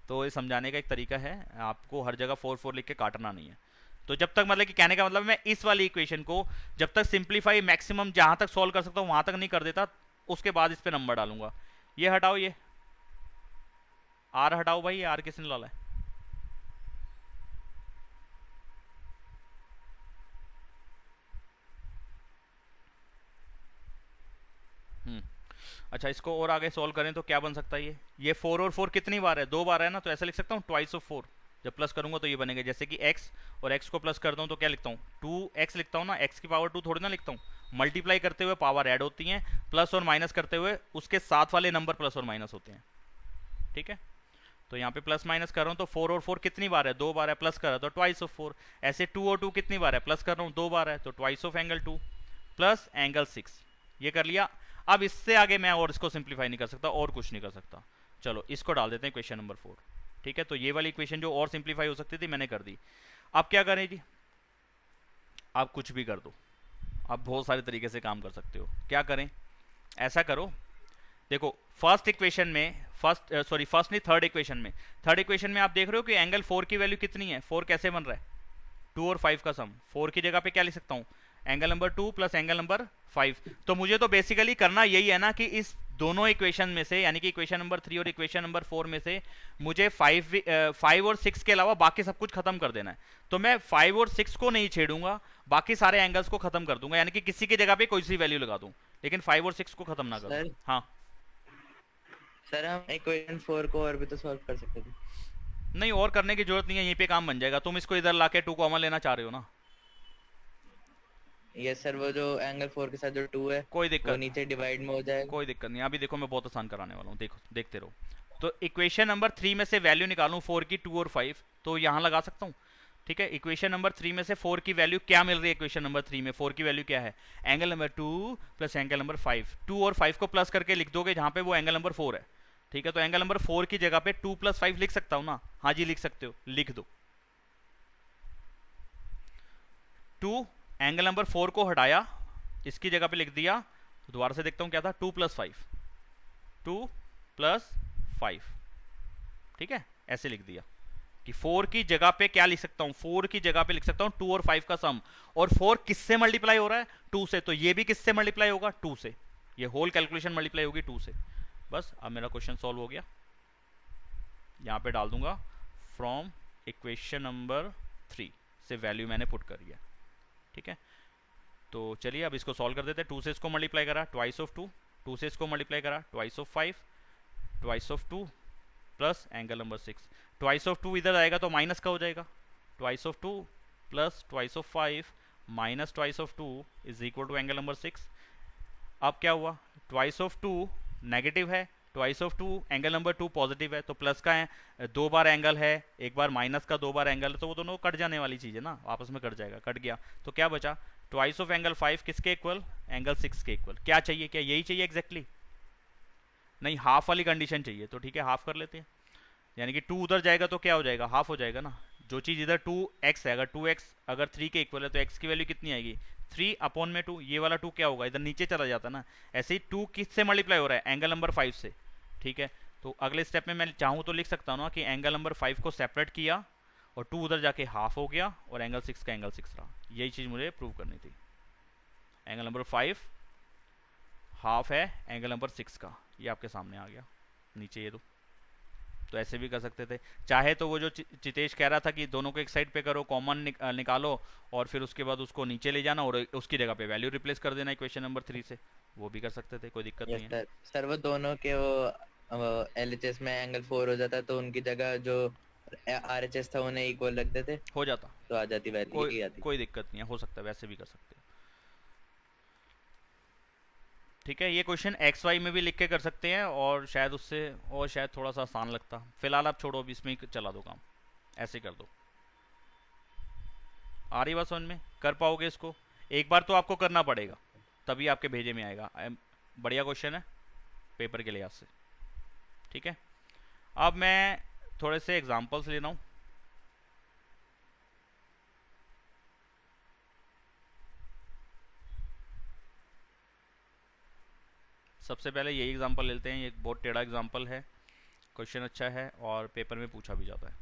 तो ये समझाने का एक तरीका है, आपको हर जगह 4 4 लिख के काटना नहीं है। तो जब तक मतलब कि कहने का मतलब मैं इस वाली इक्वेशन को जब तक सिंप्लीफाई मैक्सिमम जहां तक सॉल्व कर सकता हूं वहां तक नहीं कर देता, उसके बाद इस पे नंबर डालूंगा। ये हटाओ, ये आर हटाओ भाई, आर किसने डाला है? अच्छा इसको और आगे सॉल्व करें तो क्या बन सकता है, ये 4 और 4 कितनी बार है, 2 बार है ना, तो ऐसा लिख सकता हूँ ट्वाइस ऑफ 4। जब प्लस करूंगा तो ये बनेगा, जैसे कि x और x को प्लस करता हूँ तो क्या लिखता हूँ 2x लिखता हूँ ना, x की पावर 2 थोड़ी ना लिखता हूँ, मल्टीप्लाई करते हुए पावर ऐड होती हैं, प्लस और माइनस करते हुए उसके साथ वाले नंबर प्लस और माइनस होते हैं। ठीक है, तो यहाँ पे प्लस माइनस कर रहा हूँ तो 4 और 4 कितनी बार है, 2 बार है, प्लस कर रहा है तो ट्वाइस ऑफ 4। ऐसे 2 और 2 कितनी बार है, प्लस कर रहा हूँ 2 बार है तो twice of angle 2 plus angle 6। ये कर लिया। अब इससे आगे मैं और इसको सिंप्लीफाई नहीं कर सकता और कुछ नहीं कर सकता। चलो इसको डाल देते हैं क्वेश्चन नंबर 4। ठीक है, तो ये वाली इक्वेशन जो और सिंप्लीफाई हो सकती थी मैंने कर दी। अब क्या करें जी, आप कुछ भी कर दो, आप बहुत सारे तरीके से काम कर सकते हो। क्या करें, ऐसा करो, देखो फर्स्ट इक्वेशन में फर्स्ट नहीं थर्ड इक्वेशन में आप देख रहे हो कि एंगल 4 की वैल्यू कितनी है, 4 कैसे बन रहा है, 2 और 5 का सम। 4 की जगह पे क्या लिख सकता हूँ, angle number 2 plus angle number 5। तो मुझे तो बेसिकली करना यही है ना कि इस दोनों इक्वेशन में से, यानी कि इक्वेशन नंबर 3 और इक्वेशन नंबर 4 में से मुझे 5 और 6 के अलावा बाकी सब कुछ खत्म कर देना है। तो मैं 5 और 6 को नहीं छेड़ूंगा, बाकी सारे एंगल्स को खत्म कर दूंगा, यानी कि किसी की जगह पे कोई सी वैल्यू लगा दूं, लेकिन 5 और 6 को खत्म ना करूं। हाँ सर, हम इक्वेशन 4 को और भी तो सॉल्व कर सकते थे। नहीं, और करने की जरूरत नहीं है, यहीं पे काम बन जाएगा। तुम इसको इधर लाके 2 कॉमन लेना चाह रहे हो ना? यस सर, वो जो एंगल 4 के साथ जो 2 है कोई दिक्कत, वो नीचे डिवाइड में हो जाएगा। कोई दिक्कत नहीं। अभी देखो मैं बहुत आसान कराने वाला हूँ, देखो देखते रहो। तो इक्वेशन नंबर 3 में से वैल्यू निकालूं 4 की, 2 और 5, तो यहाँ लगा सकता हूँ। ठीक है, इक्वेशन नंबर 3 में से 4 की वैल्यू क्या मिल रही है, इक्वेशन नंबर 3 में 4 की वैल्यू क्या है, angle number 2 plus angle number 5। 2 और 5 को प्लस करके लिख दोगे जहाँ पे वो एंगल नंबर 4 है। ठीक है, तो एंगल नंबर 4 की जगह पे 2 प्लस 5 लिख सकता हूँ ना? हाँ जी लिख सकते हो, लिख दो। 2 एंगल नंबर 4 को हटाया, इसकी जगह पे लिख दिया, तो दोबारा से देखता हूँ क्या था, 2 प्लस 5, 2 प्लस 5। ठीक है, ऐसे लिख दिया कि 4 की जगह पे क्या लिख सकता हूं, 4 की जगह पे लिख सकता हूं 2 और 5 का सम। और 4 किससे मल्टीप्लाई हो रहा है, 2 से, तो ये भी किससे मल्टीप्लाई होगा, 2 से। ये होल कैलकुलेशन मल्टीप्लाई होगी 2 से। बस अब मेरा क्वेश्चन सॉल्व हो गया। यहां पे डाल दूंगा फ्रॉम इक्वेशन नंबर 3 से वैल्यू मैंने पुट करी है। ठीक है, तो चलिए अब इसको सॉल्व कर देते हैं। 2 से इसको मल्टीप्लाई करा, ट्वाइस ऑफ 2, 2 से इसको मल्टीप्लाई करा, twice of 5, twice of 2 plus angle number 6। Twice of 2 इधर आएगा तो माइनस का हो जाएगा, twice of 2 plus twice of 5 minus twice of 2 is equal to angle number 6। अब क्या हुआ, ट्वाइस ऑफ 2 नेगेटिव है, twice of 2 angle number 2 positive है, तो प्लस का है, 2 बार एंगल है, एक बार माइनस का 2 बार एंगल है, तो वो दोनों कट जाने वाली चीज़ है ना, आपस में कट जाएगा, कट गया। तो क्या बचा, ट्वाइस ऑफ एंगल 5 किसके इक्वल, एंगल 6 के इक्वल। क्या चाहिए, क्या यही चाहिए एग्जैक्टली? नहीं, हाफ वाली कंडीशन चाहिए, तो ठीक है हाफ कर लेते हैं। यानी कि 2 उधर जाएगा तो क्या हो जाएगा, हाफ हो जाएगा ना। जो चीज़ इधर 2x है, अगर 2x अगर 3 के इक्वल है तो x की वैल्यू कितनी आएगी, 3 अपॉन में 2। ये वाला 2 क्या होगा, इधर नीचे चला जाता ना। ऐसे ही 2 किससे मल्टीप्लाई हो रहा है, एंगल नंबर 5 से। ठीक है, तो अगले स्टेप में मैं चाहूँ तो लिख सकता हूँ ना कि एंगल नंबर 5 को सेपरेट किया और 2 उधर जाके हाफ हो गया और एंगल 6 का एंगल 6 रहा। यही चीज़ मुझे प्रूव करनी थी। एंगल नंबर 5 हाफ है एंगल नंबर 6 का, ये आपके सामने आ गया नीचे ये तो ऐसे भी कर सकते थे। चाहे तो वो जो चितेश कह रहा था कि दोनों को एक साइड पे करो, कॉमन निकालो और फिर उसके बाद उसको नीचे ले जाना और उसकी जगह पे वैल्यू रिप्लेस कर देना इक्वेशन नंबर 3 से, वो भी कर सकते थे, कोई दिक्कत नहीं है। सर वो दोनों के वो LHS में एंगल 4 हो जाता तो उनकी जगह जो RHS था उन्हें इक्वल रख देते, हो जाता तो आ जाती वैल्यू, कोई दिक्कत नहीं है, हो सकता है वैसे भी कर सकते हैं। ठीक है, ये क्वेश्चन XY में भी लिख के कर सकते हैं और शायद उससे और शायद थोड़ा सा आसान लगता। फिलहाल आप छोड़ो, अभी इसमें चला दो काम, ऐसे कर दो। आ रही बात समझ में? कर पाओगे इसको? एक बार तो आपको करना पड़ेगा तभी आपके भेजे में आएगा। बढ़िया क्वेश्चन है पेपर के लिहाज से। ठीक है, अब मैं थोड़े से एग्जांपल्स ले रहा हूँ। सबसे पहले यही एग्जांपल लेते हैं, ये बहुत टेढ़ा एग्जांपल है, क्वेश्चन अच्छा है और पेपर में पूछा भी जाता है।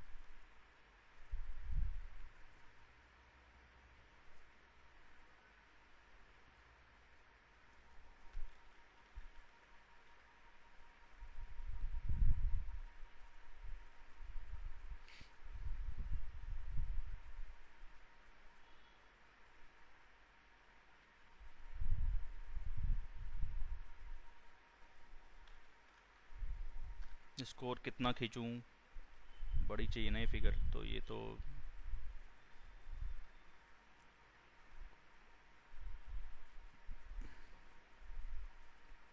स्कोर कितना खींचूं, बड़ी चाहिए ना ये फिगर, तो ये तो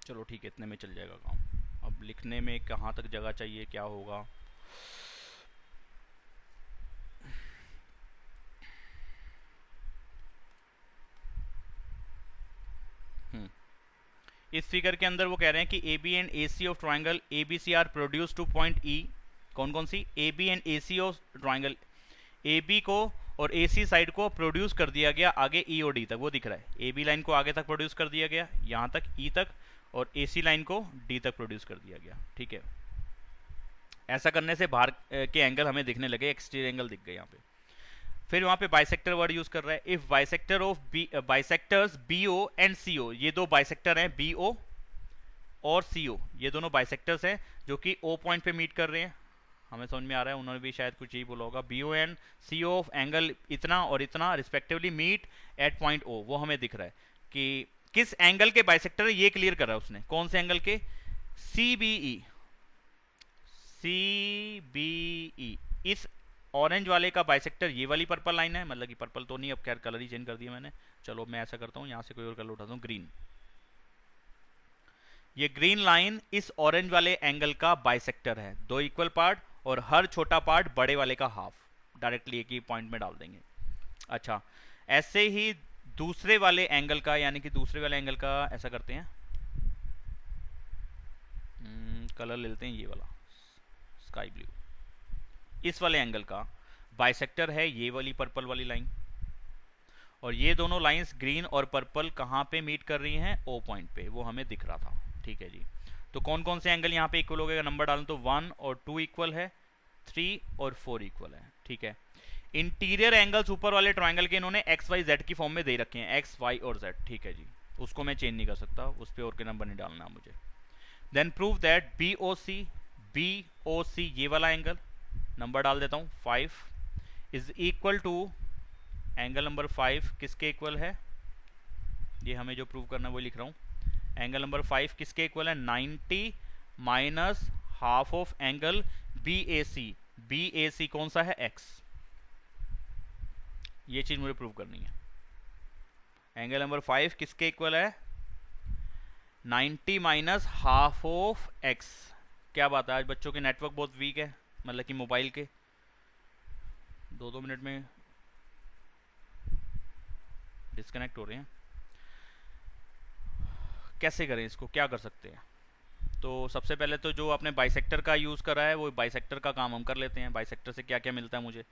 चलो ठीक है, इतने में चल जाएगा काम। अब लिखने में कहाँ तक जगह चाहिए, क्या होगा? इस फिगर के अंदर वो कह रहे हैं कि AB and AC of triangle ABC are produce to point E। कौन कौन सी? AB and AC of triangle, AB को और AC साइड को प्रोड्यूस कर दिया गया आगे E और D तक, वो दिख रहा है। AB लाइन को आगे तक प्रोड्यूस कर दिया गया यहाँ तक E तक, और AC लाइन को D तक प्रोड्यूस कर दिया गया। ठीक है, ऐसा करने से बाहर के एंगल हमें दिखने लगे, एक्सटीरियर एंगल दिख गए यहाँ पे। फिर वहाँ पे बाइसेक्टर वर्ड यूज कर रहा है। If bisector of bisectors BO and CO, ये दो बाइसेक्टर हैं BO और CO, ये दोनों बाइसेक्टर्स हैं जो कि O पॉइंट पे मीट कर रहे हैं। हमें समझ में आ रहा है, उन्होंने भी शायद कुछ यही बोला होगा। BO and CO of angle इतना और इतना respectively meet at point O, वो हमें दिख रहा है कि किस एंगल के बाइसेक्टर है, ये क्लियर कर रहा है उसने। कौन से एंगल के? CBE। इस ऑरेंज वाले का बाइसेक्टर ये वाली पर्पल लाइन है, मतलब कि पर्पल तो नहीं, अब खैर कलर ही चेंज कर दिया मैंने। चलो मैं ऐसा करता हूँ, यहाँ से कोई और कलर उठाता हूँ, ग्रीन। ये ग्रीन लाइन इस ऑरेंज वाले एंगल का बाइसेक्टर है, दो इक्वल पार्ट और हर छोटा पार्ट बड़े वाले का हाफ, डायरेक्टली एक ही पॉइंट में डाल देंगे। अच्छा, ऐसे ही दूसरे वाले एंगल का, यानी कि दूसरे वाले एंगल का ऐसा करते हैं, कलर ले लेते हैं ये वाला स्काई ब्लू। इस वाले एंगल का बाइसेक्टर है ये वाली पर्पल वाली लाइन, और ये दोनों लाइंस ग्रीन और पर्पल कहाँ पे मीट कर रही हैं? O पॉइंट पे, वो हमें दिख रहा था। ठीक है जी, तो कौन कौन से एंगल यहाँ पे इक्वल हो गए? नंबर डालें तो 1 और 2 इक्वल है, 3 और 4 इक्वल है। ठीक है, इंटीरियर एंगल्स ऊपर वाले ट्राइंगल के इन्होंने एक्स वाई जेड की फॉर्म में दे रखे हैं, एक्स वाई और जेड। ठीक है जी, उसको मैं चेंज नहीं कर सकता, उस पर और के नंबर नहीं डालना मुझे। देन प्रूव दैट BOC ये वाला एंगल, नंबर डाल देता हूँ 5, is equal to angle number 5 किसके इक्वल है? ये हमें जो प्रूव करना है वो लिख रहा हूँ। एंगल नंबर 5 किसके इक्वल है? 90 minus half of angle BAC कौन सा है? X। ये चीज मुझे प्रूव करनी है। एंगल नंबर 5 किसके इक्वल है? 90 माइनस हाफ ऑफ X। क्या बात है, आज बच्चों के नेटवर्क बहुत वीक है, मतलब कि मोबाइल के 2-2 मिनट में डिस्कनेक्ट हो रहे हैं। कैसे करें इसको, क्या कर सकते हैं? तो सबसे पहले तो जो आपने बाइसेक्टर का यूज़ करा है वो बाइसेक्टर का काम हम कर लेते हैं। बाइसेक्टर से क्या क्या मिलता है मुझे?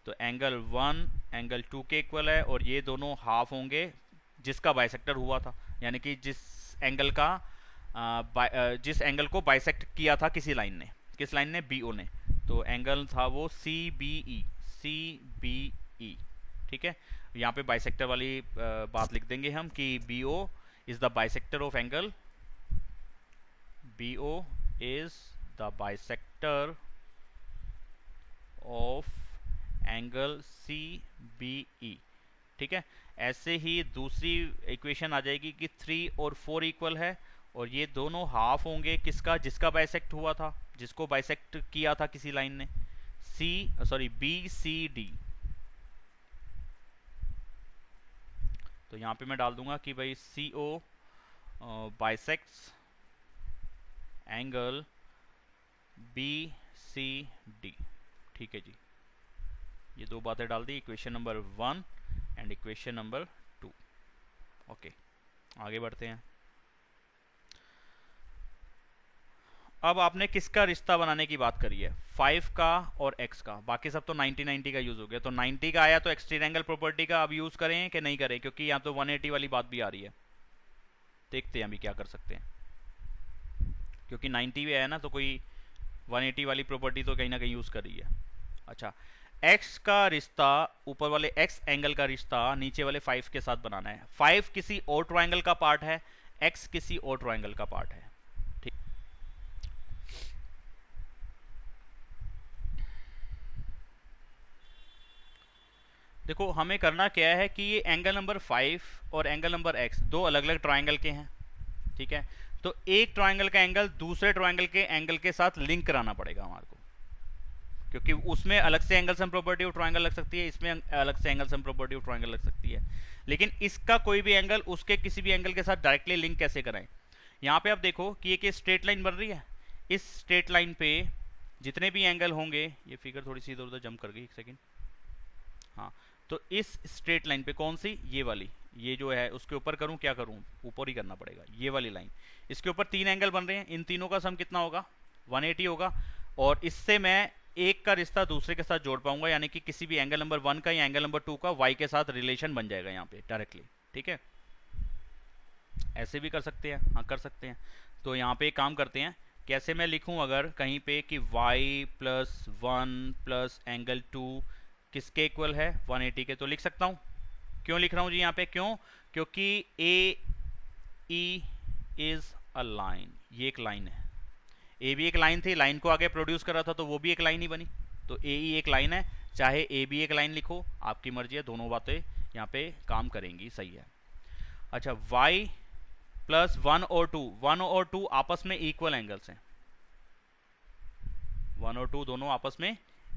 तो एंगल 1 एंगल 2 के इक्वल है, और ये दोनों हाफ होंगे जिसका बाइसेक्टर हुआ था, यानी कि जिस एंगल जिस एंगल को बाइसेक्ट किया था किसी लाइन ने, किस लाइन ने? BO ने। तो एंगल था वो CBE। ठीक है, यहाँ पे बाइसेक्टर वाली बात लिख देंगे हम कि BO is the bisector of angle, BO is the bisector of angle CBE। ठीक है, ऐसे ही दूसरी इक्वेशन आ जाएगी कि 3 और 4 इक्वल है और ये दोनों हाफ होंगे किसका, जिसका बाइसेक्ट हुआ था, जिसको बाइसेक्ट किया था किसी लाइन ने, BCD। तो यहाँ पे मैं डाल दूंगा कि भाई CO बाइसेक्ट्स एंगल BCD। ठीक है जी, ये दो बातें डाल दी, equation number 1 and equation number 2। Okay, आगे बढ़ते हैं। अब आपने किसका रिश्ता बनाने की बात करी है, 5 का और x का, बाकी सब तो 90-90 का यूज हो गया। तो 90 का आया तो एक्सटीरियर एंगल प्रॉपर्टी का अब यूज करें कि नहीं करें, क्योंकि यहाँ तो 180 वाली बात भी आ रही है। देखते हैं अभी क्या कर सकते हैं, क्योंकि 90 भी है ना, तो कोई 180 वाली प्रॉपर्टी तो कहीं ना कहीं यूज कर रही है। अच्छा, x का रिश्ता, ऊपर वाले x एंगल का रिश्ता नीचे वाले 5 के साथ बनाना है। 5 किसी और ट्रायंगल का पार्ट है, x किसी और ट्रायंगल का पार्ट है। ठीक, देखो हमें करना क्या है कि ये एंगल नंबर 5 और एंगल नंबर x दो अलग अलग ट्रायंगल के हैं। ठीक है, तो एक ट्रायंगल का एंगल दूसरे ट्रायंगल के एंगल के साथ लिंक कराना पड़ेगा हमारे को, क्योंकि उसमें अलग से angle sum property of triangle लग सकती है, इसमें अलग से angle sum property of triangle लग सकती है। लेकिन इसका कोई भी एंगल उसके किसी भी एंगल के साथ डायरेक्टली लिंक कैसे कराएं। यहाँ पे आप देखो कि एक स्ट्रेट लाइन बन रही है, इस स्ट्रेट लाइन पे जितने भी एंगल होंगे, ये फिगर थोड़ी सी इधर उधर जंप कर गई, एक सेकेंड। हाँ, तो इस स्ट्रेट लाइन पे कौन सी, ये वाली, ये जो है उसके ऊपर करूं, क्या करूं, ऊपर ही करना पड़ेगा, ये वाली लाइन, इसके ऊपर 3 एंगल बन रहे हैं, इन तीनों का सम कितना होगा, 180 होगा। और इससे मैं एक का रिश्ता दूसरे के साथ जोड़ पाऊंगा, यानी कि किसी भी एंगल नंबर 1 का या एंगल नंबर 2 का y के साथ रिलेशन बन जाएगा यहाँ पे डायरेक्टली। ठीक है, ऐसे भी कर सकते हैं, हाँ कर सकते हैं। तो यहाँ पे एक काम करते हैं, कैसे मैं लिखूं अगर कहीं पे कि y + 1 + एंगल 2 किसके इक्वल है, 180 के, तो लिख सकता हूँ। क्यों लिख रहा हूँ जी यहाँ पे, क्यों, क्योंकि AE इज अ लाइन, ये एक लाइन है, ए भी एक लाइन थी, लाइन को आगे प्रोड्यूस कर रहा था तो वो भी एक लाइन ही बनी, तो AE एक लाइन है, चाहे ए भी एक लाइन लिखो, आपकी मर्जी है, दोनों बातें यहाँ पे काम करेंगी, सही है। अच्छा, y + 1 और 2 आपस में इक्वल एंगल्स हैं, 1 और 2 दोनों आपस में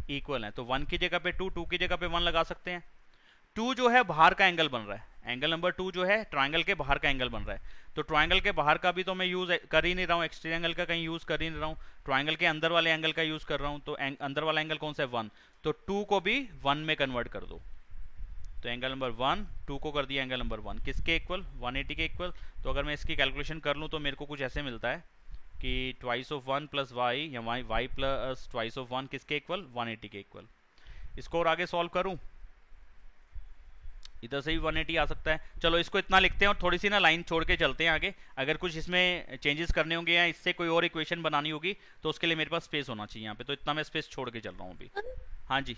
इक्वल हैं, तो 1 की जगह पे 2, 2 की जगह पे 1 लगा सकते हैं। 2 जो है बाहर का एंगल बन रहा है, एंगल नंबर 2 जो है ट्रायंगल के बाहर का एंगल बन रहा है, तो ट्रायंगल के बाहर का भी तो मैं यूज कर ही नहीं रहा हूँ, एक्सटीरियर एंगल का कहीं यूज कर ही नहीं रहा हूँ, ट्रायंगल के अंदर वाले एंगल का यूज कर रहा हूँ, तो अंदर वाला एंगल कौन सा है, 1, तो 2 को भी 1 में कन्वर्ट कर दो, तो एंगल नंबर 1 2 को कर दिया एंगल नंबर 1 किसके इक्वल, 180 के इक्वल। तो अगर मैं इसकी कैलकुलेशन कर लूँ तो मेरे को कुछ ऐसे मिलता है कि ट्वाइस ऑफ 1 + y या y + ट्वाइस ऑफ 1 किसके इक्वल, 180 के इक्वल। इसको और आगे सॉल्व करूं, इधर से भी 180 आ सकता है। चलो इसको इतना लिखते हैं और थोड़ी सी ना लाइन छोड़ के चलते हैं आगे, अगर कुछ इसमें चेंजेस करने होंगे या इससे कोई और इक्वेशन बनानी होगी तो उसके लिए मेरे पास स्पेस होना चाहिए यहाँ पे, तो इतना मैं स्पेस छोड़ के चल रहा हूँ अभी। हाँ जी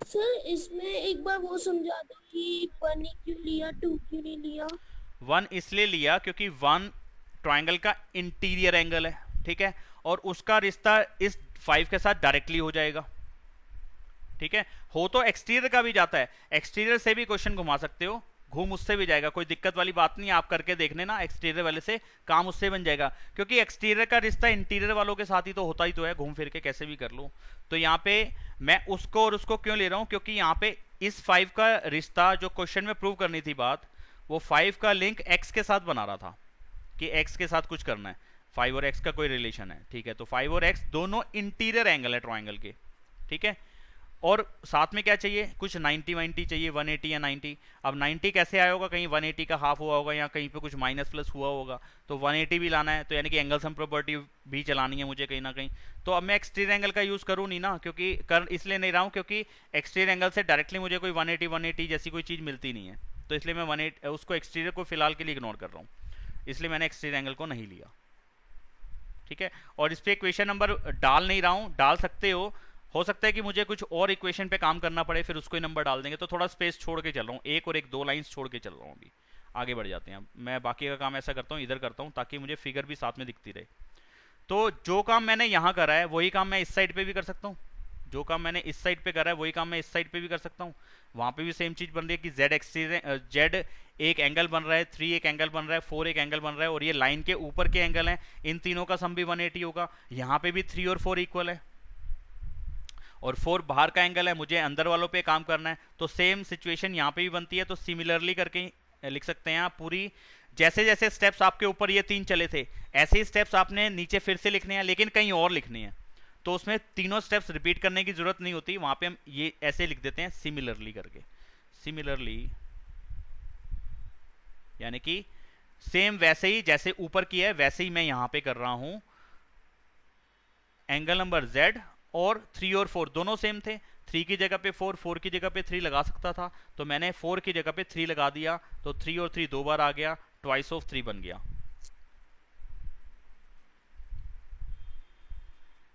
सर, इसमें एक बार वो समझा दो कि 1 क्यों लिया, 2 क्यों नहीं लिया। 1 इसलिए लिया क्योंकि 1 ट्रायंगल का इंटीरियर एंगल है, ठीक है, और उसका रिश्ता इस 5 के साथ डायरेक्टली हो जाएगा। ठीक है, हो तो एक्सटीरियर का भी जाता है, एक्सटीरियर से भी क्वेश्चन घुमा सकते हो, घूम उससे भी जाएगा, कोई दिक्कत वाली बात नहीं, आप करके देखने ना, एक्सटीरियर वाले से काम उससे बन जाएगा, क्योंकि एक्सटीरियर का रिश्ता इंटीरियर वालों के साथ ही तो होता ही तो है, घूम फिर के कैसे भी कर लो। तो यहाँ पे मैं उसको और उसको क्यों ले रहा हूँ, क्योंकि यहाँ पे इस 5 का रिश्ता जो क्वेश्चन में प्रूव करनी थी बात, वो 5 का लिंक x के साथ बना रहा था कि x के साथ कुछ करना है, 5 और x का कोई रिलेशन है। ठीक है, तो 5 और x दोनों इंटीरियर एंगल है ट्रायंगल के। ठीक है, और साथ में क्या चाहिए, कुछ 90 चाहिए, 180 या 90। अब 90 कैसे आया होगा, कहीं 180 का हाफ हुआ होगा या कहीं पे कुछ माइनस प्लस हुआ होगा, तो 180 भी लाना है, तो यानी कि एंगल सम प्रॉपर्टी भी चलानी है मुझे कहीं ना कहीं। तो अब मैं एक्सटीरियर एंगल का यूज़ करूँ नहीं ना, क्योंकि कर इसलिए नहीं रहा हूँ क्योंकि एक्सटीरियर एंगल से डायरेक्टली मुझे कोई 180 जैसी कोई चीज़ मिलती नहीं है, तो इसलिए मैं 180 उसको एक्सटीरियर को फिलहाल के लिए इग्नोर कर रहा हूँ, इसलिए मैंने एक्सटीरियर एंगल को नहीं लिया। ठीक है, और इस पर क्वेश्चन नंबर डाल नहीं रहा हूँ, डाल सकते हो, हो सकता है कि मुझे कुछ और इक्वेशन पे काम करना पड़े, फिर उसको ही नंबर डाल देंगे, तो थोड़ा स्पेस छोड़ के चल रहा हूँ, एक और एक 2 लाइंस छोड़ के चल रहा हूँ। अभी आगे बढ़ जाते हैं। मैं बाकी का काम ऐसा करता हूँ, इधर करता हूँ ताकि मुझे फिगर भी साथ में दिखती रहे। तो जो काम मैंने यहाँ करा है वही काम मैं इस साइड पे भी कर सकता हूँ, जो काम मैंने इस साइड पे करा है वही काम मैं इस साइड पे भी कर सकता हूँ। वहाँ पे भी सेम चीज़ बन रही है कि जेड एक्सिस, जेड एक एंगल बन रहा है, 3 एक एंगल बन रहा है, 4 एक एंगल बन रहा है, और ये लाइन के ऊपर के एंगल हैं, इन तीनों का सम भी 180 होगा। यहाँ पे भी 3 और 4 इक्वल है, और 4 बाहर का एंगल है, मुझे अंदर वालों पे काम करना है, तो सेम सिचुएशन यहाँ पे भी बनती है। तो सिमिलरली करके लिख सकते हैं आप पूरी, जैसे जैसे स्टेप्स आपके ऊपर ये 3 चले थे, ऐसे ही स्टेप्स आपने नीचे फिर से लिखने हैं, लेकिन कहीं और लिखने हैं। तो उसमें तीनों स्टेप्स रिपीट करने की जरूरत नहीं होती, वहां पे हम ये ऐसे लिख देते हैं सिमिलरली करके। सिमिलरली यानी कि सेम वैसे ही जैसे ऊपर की है वैसे ही मैं यहां पे कर रहा हूं। एंगल नंबर z और 3 और 4 दोनों सेम थे, 3 की जगह पे 4, 4 की जगह पे 3 लगा सकता था, तो मैंने 4 की जगह पे 3 लगा दिया, तो 3 और 3 2 बार आ गया, ट्वाइस ऑफ 3 बन गया।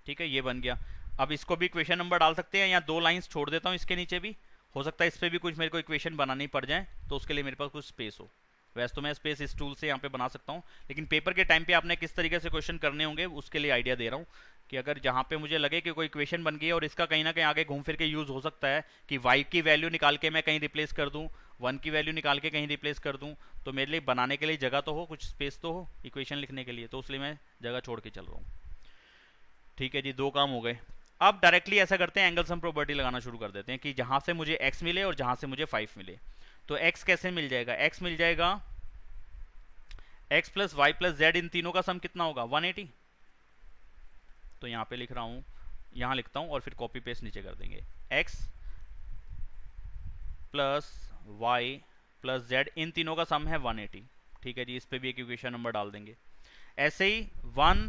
ठीक है, ये बन गया। अब इसको भी इक्वेशन नंबर डाल सकते हैं, या 2 लाइंस छोड़ देता हूं इसके नीचे भी, हो सकता है इस पे भी कुछ मेरे को इक्वेशन बनानी पड़ जाए, तो उसके लिए मेरे पास कुछ स्पेस हो। वैसे तो मैं स्पेस इस टूल से यहाँ पे बना सकता हूँ, लेकिन पेपर के टाइम पे आपने किस तरीके से क्वेश्चन करने होंगे उसके लिए आइडिया दे रहा हूँ, कि अगर जहाँ पे मुझे लगे कि कोई इक्वेशन बन गई है और इसका कहीं ना कहीं आगे घूम फिर के यूज हो सकता है, कि y की वैल्यू निकाल के मैं कहीं रिप्लेस कर दूँ, 1 की वैल्यू निकाल के कहीं रिप्लेस कर दूँ, तो मेरे लिए बनाने के लिए जगह तो हो, कुछ स्पेस तो हो इक्वेशन लिखने के लिए, तो इसलिए मैं जगह छोड़ के चल रहा हूँ। ठीक है जी, 2 काम हो गए। अब डायरेक्टली ऐसा करते हैं, एंगल सम प्रॉपर्टी लगाना शुरू कर देते हैं, कि जहां से मुझे x मिले और जहां से मुझे 5 मिले। तो x कैसे मिल जाएगा? x मिल जाएगा x plus Y plus Z, इन तीनों का सम कितना होगा? 180। तो यहां पे लिख रहा हूं, यहां लिखता हूं और फिर कॉपी पेस्ट नीचे कर देंगे। x plus Y plus Z, इन तीनों का सम है 180। ठीक है जी, इस पे भी एक इक्वेशन नंबर डाल देंगे। ऐसे ही 1,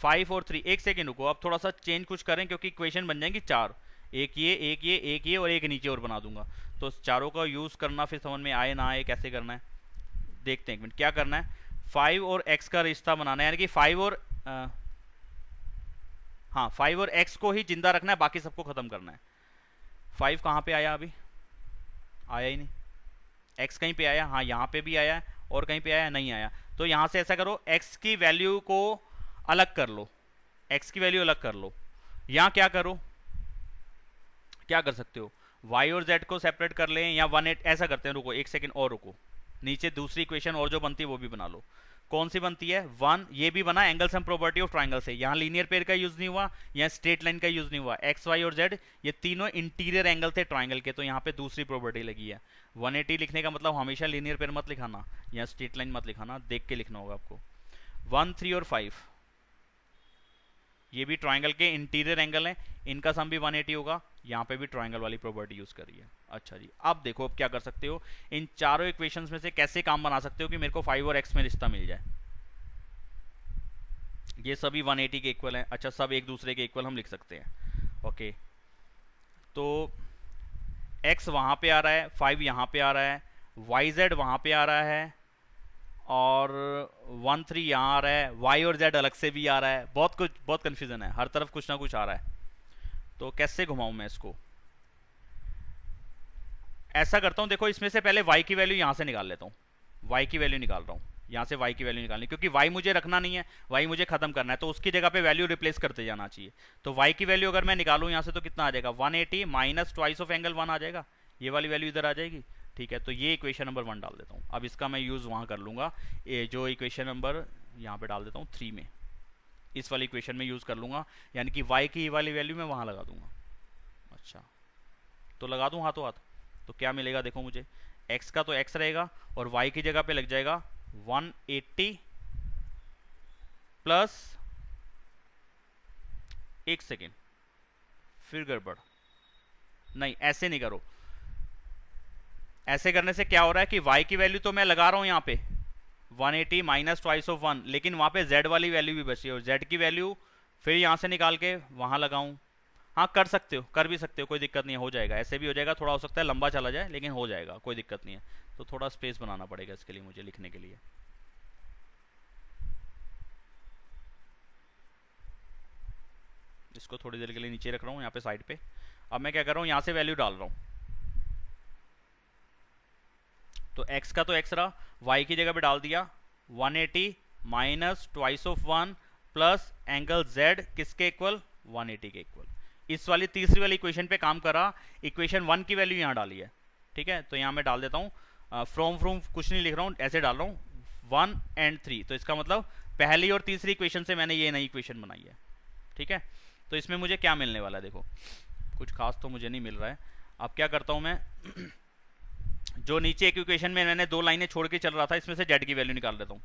5 और 3। एक सेकेंड रुको, अब थोड़ा सा चेंज कुछ करें, क्योंकि इक्वेशन बन जाएंगी 4, एक ये एक ये एक ये और एक नीचे और बना दूंगा, तो चारों का यूज करना फिर समझ में आए ना आए कैसे करना है, देखते हैं एक मिनट क्या करना है। 5 और x का रिश्ता बनाना है, यानी कि 5 और हाँ 5 और x को ही जिंदा रखना है, बाकी सबको खत्म करना है। 5 कहाँ पे आया? अभी आया ही नहीं। x कहीं पे आया? हाँ यहाँ पे भी आया, और कहीं पे आया? नहीं आया। तो यहाँ से ऐसा करो, x की वैल्यू को अलग कर लो, x की वैल्यू अलग कर लो। यहाँ क्या करो, क्या कर सकते हो, y और z को सेपरेट कर लें, या 180 ऐसा करते हैं। रुको एक सेकंड और रुको, नीचे दूसरी इक्वेशन और जो बनती है वो भी बना लो। कौन सी बनती है? 1, ये भी बना angle sum property of triangle से। यहाँ लीनियर पेयर का यूज नहीं हुआ, यहाँ स्ट्रेट लाइन का यूज नहीं हुआ। एक्स वाई और जेड ये तीनों इंटीरियर एंगल थे ट्राइंगल के, तो यहाँ पे दूसरी प्रॉपर्टी लगी है। 180 लिखने का मतलब हमेशा लीनियर पेयर मत लिखाना, या स्ट्रेट लाइन मत लिखाना, देख के लिखना होगा आपको। 1, 3 और 5 ये भी ट्राइंगल के इंटीरियर एंगल हैं, इनका सम भी 180 होगा। यहाँ पे भी ट्राइंगल वाली प्रॉपर्टी यूज करी है। अच्छा जी, अब देखो अब क्या कर सकते हो, इन चारों इक्वेशंस में से कैसे काम बना सकते हो कि मेरे को 5 और x में रिश्ता मिल जाए। ये सभी 180 के इक्वल हैं। अच्छा, सब एक दूसरे के इक्वल हम लिख सकते हैं। ओके, तो x वहां पे आ रहा है, 5 यहाँ पे आ रहा है, yz वहां पे आ रहा है, और 1, 3 यहाँ आ रहा है, y और z अलग से भी आ रहा है। बहुत कंफ्यूजन है, हर तरफ कुछ ना कुछ आ रहा है। तो कैसे घुमाऊं मैं इसको? ऐसा करता हूं, देखो इसमें से पहले y की वैल्यू यहां से निकाल लेता हूं। y की वैल्यू निकाल रहा हूं, यहां से y की वैल्यू निकालनी, क्योंकि y मुझे रखना नहीं है, y मुझे खत्म करना है, तो उसकी जगह पे वैल्यू रिप्लेस करते जाना चाहिए। तो y की वैल्यू अगर मैं निकालूं यहां से तो कितना आ जाएगा? 180 माइनस ट्वाइस ऑफ एंगल 1 आ जाएगा, ये वाली वैल्यू इधर आ जाएगी। ठीक है, तो ये इक्वेशन नंबर 1 डाल देता हूँ। अब इसका मैं यूज वहां कर लूंगा, ये जो इक्वेशन नंबर यहाँ पे डाल देता हूँ 3 में, इस वाली इक्वेशन में यूज कर लूंगा, यानी कि y की ये वाली वैल्यू मैं वहां लगा दूंगा। अच्छा, तो लगा दूं हाथों हाथ, तो क्या मिलेगा देखो मुझे, x का तो x रहेगा, और y की जगह पे लग जाएगा 180 प्लस, एक सेकेंड फिर गड़बड़, नहीं ऐसे नहीं करो। ऐसे करने से क्या हो रहा है कि y की वैल्यू तो मैं लगा रहा हूं यहाँ पे 180 माइनस ट्वाइस ऑफ 1, लेकिन वहां पे z वाली वैल्यू भी बची है, और z की वैल्यू फिर यहां से निकाल के वहां लगाऊं। हाँ कर सकते हो, कर भी सकते हो, कोई दिक्कत नहीं है, हो जाएगा। ऐसे भी हो जाएगा, थोड़ा हो सकता है लंबा चला जाए, लेकिन हो जाएगा, कोई दिक्कत नहीं है। तो थोड़ा स्पेस बनाना पड़ेगा इसके लिए मुझे लिखने के लिए। इसको थोड़ी देर के लिए नीचे रख रहा हूँ यहाँ पे साइड पे। अब मैं क्या कर रहा हूँ, यहाँ से वैल्यू डाल रहा हूँ। तो x का तो x रहा, y की जगह पे डाल दिया 180 minus twice of 1 plus angle z किसके इक्वल, 180 के इक्वल। इस वाली तीसरी वाली इक्वेशन पे काम करा, इक्वेशन 1 की वैल्यू यहाँ डाली है, ठीक है। तो यहाँ मैं डाल देता हूँ फ्रॉम कुछ नहीं लिख रहा हूँ, ऐसे डाल रहा हूँ 1 एंड 3। तो इसका मतलब पहली और तीसरी इक्वेशन से मैंने ये नई इक्वेशन बनाई है, ठीक है। तो इसमें मुझे क्या मिलने वाला है, देखो कुछ खास तो मुझे नहीं मिल रहा है। अब क्या करता हूँ मैं जो नीचे एक इक्वेशन में मैंने 2 लाइनें छोड़ के चल रहा था, इसमें से z की वैल्यू निकाल देता हूँ।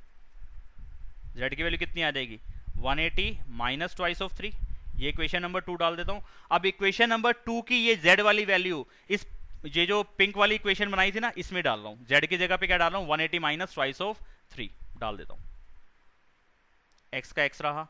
z की वैल्यू कितनी आ जाएगी, 180 माइनस ट्वाइस ऑफ 3। ये इक्वेशन नंबर 2 डाल देता हूँ। अब इक्वेशन नंबर 2 की ये z वाली वैल्यू इस ये जो पिंक वाली इक्वेशन बनाई थी ना, इसमें डाल रहा हूँ। z की जगह पे क्या डाल रहा हूँ, 180 माइनस ट्वाइस ऑफ 3 डाल देता हूँ। x का x रहा,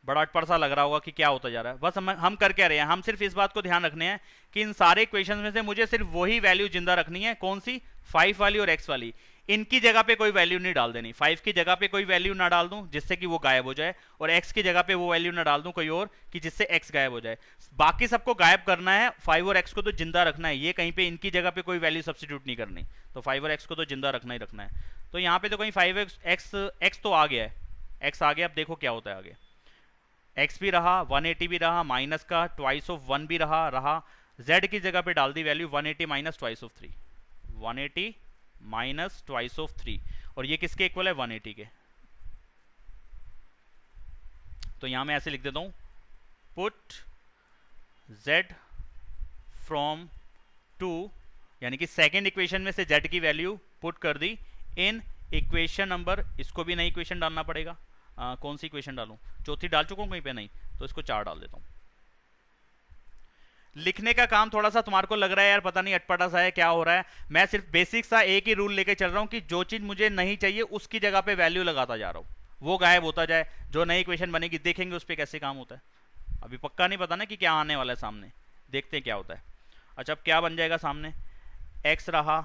बड़ा अटपट सा लग रहा होगा कि क्या होता जा रहा है। बस हम कर क्या रहे हैं, हम सिर्फ इस बात को ध्यान रखने हैं कि इन सारे इक्वेशंस में से मुझे सिर्फ वही वैल्यू जिंदा रखनी है, कौन सी, 5 वाली और x वाली। इनकी जगह पे कोई वैल्यू नहीं डाल देनी, 5 की जगह पे कोई वैल्यू ना डाल दूं जिससे कि वो गायब हो जाए, और x की जगह पे वो वैल्यू ना डाल दूं कोई और कि जिससे x गायब हो जाए। बाकी सबको गायब करना है, 5 और x को तो जिंदा रखना है। ये कहीं पे इनकी जगह पे कोई वैल्यू सब्स्टिट्यूट नहीं करनी, तो 5 और x को तो जिंदा रखना ही रखना है। तो यहाँ पे तो कहीं 5x तो आ गया है, x आ गया। अब देखो क्या होता है आगे, x भी रहा, 180 भी रहा, माइनस का ट्वाइस ऑफ 1 भी रहा। z की जगह पे डाल दी value 180 minus twice of 3, 180 minus twice of 3, और ये किसके इक्वल है, 180 के। तो यहां मैं ऐसे लिख देता हूं, पुट z फ्रॉम 2, यानी कि सेकेंड इक्वेशन में से z की वैल्यू पुट कर दी इन इक्वेशन नंबर, इसको भी नई इक्वेशन डालना पड़ेगा। कौन सी इक्वेशन डालूं, चौथी डाल चुका हूं कहीं पे, नहीं, तो इसको 4 डाल देता हूं। लिखने का काम थोड़ा सा तुम्हारे को लग रहा है यार पता नहीं अटपटा सा है, क्या हो रहा है। मैं सिर्फ बेसिक सा एक ही रूल लेके चल रहा हूं कि जो चीज मुझे नहीं चाहिए उसकी जगह पे वैल्यू लगाता जा रहा हूं, वो गायब होता जाए। जो नई इक्वेशन बनेगी देखेंगे उस पर कैसे काम होता है। अभी पक्का नहीं पता ना कि क्या आने वाला है सामने, देखते हैं क्या होता है। अच्छा, अब क्या बन जाएगा सामने, एक्स रहा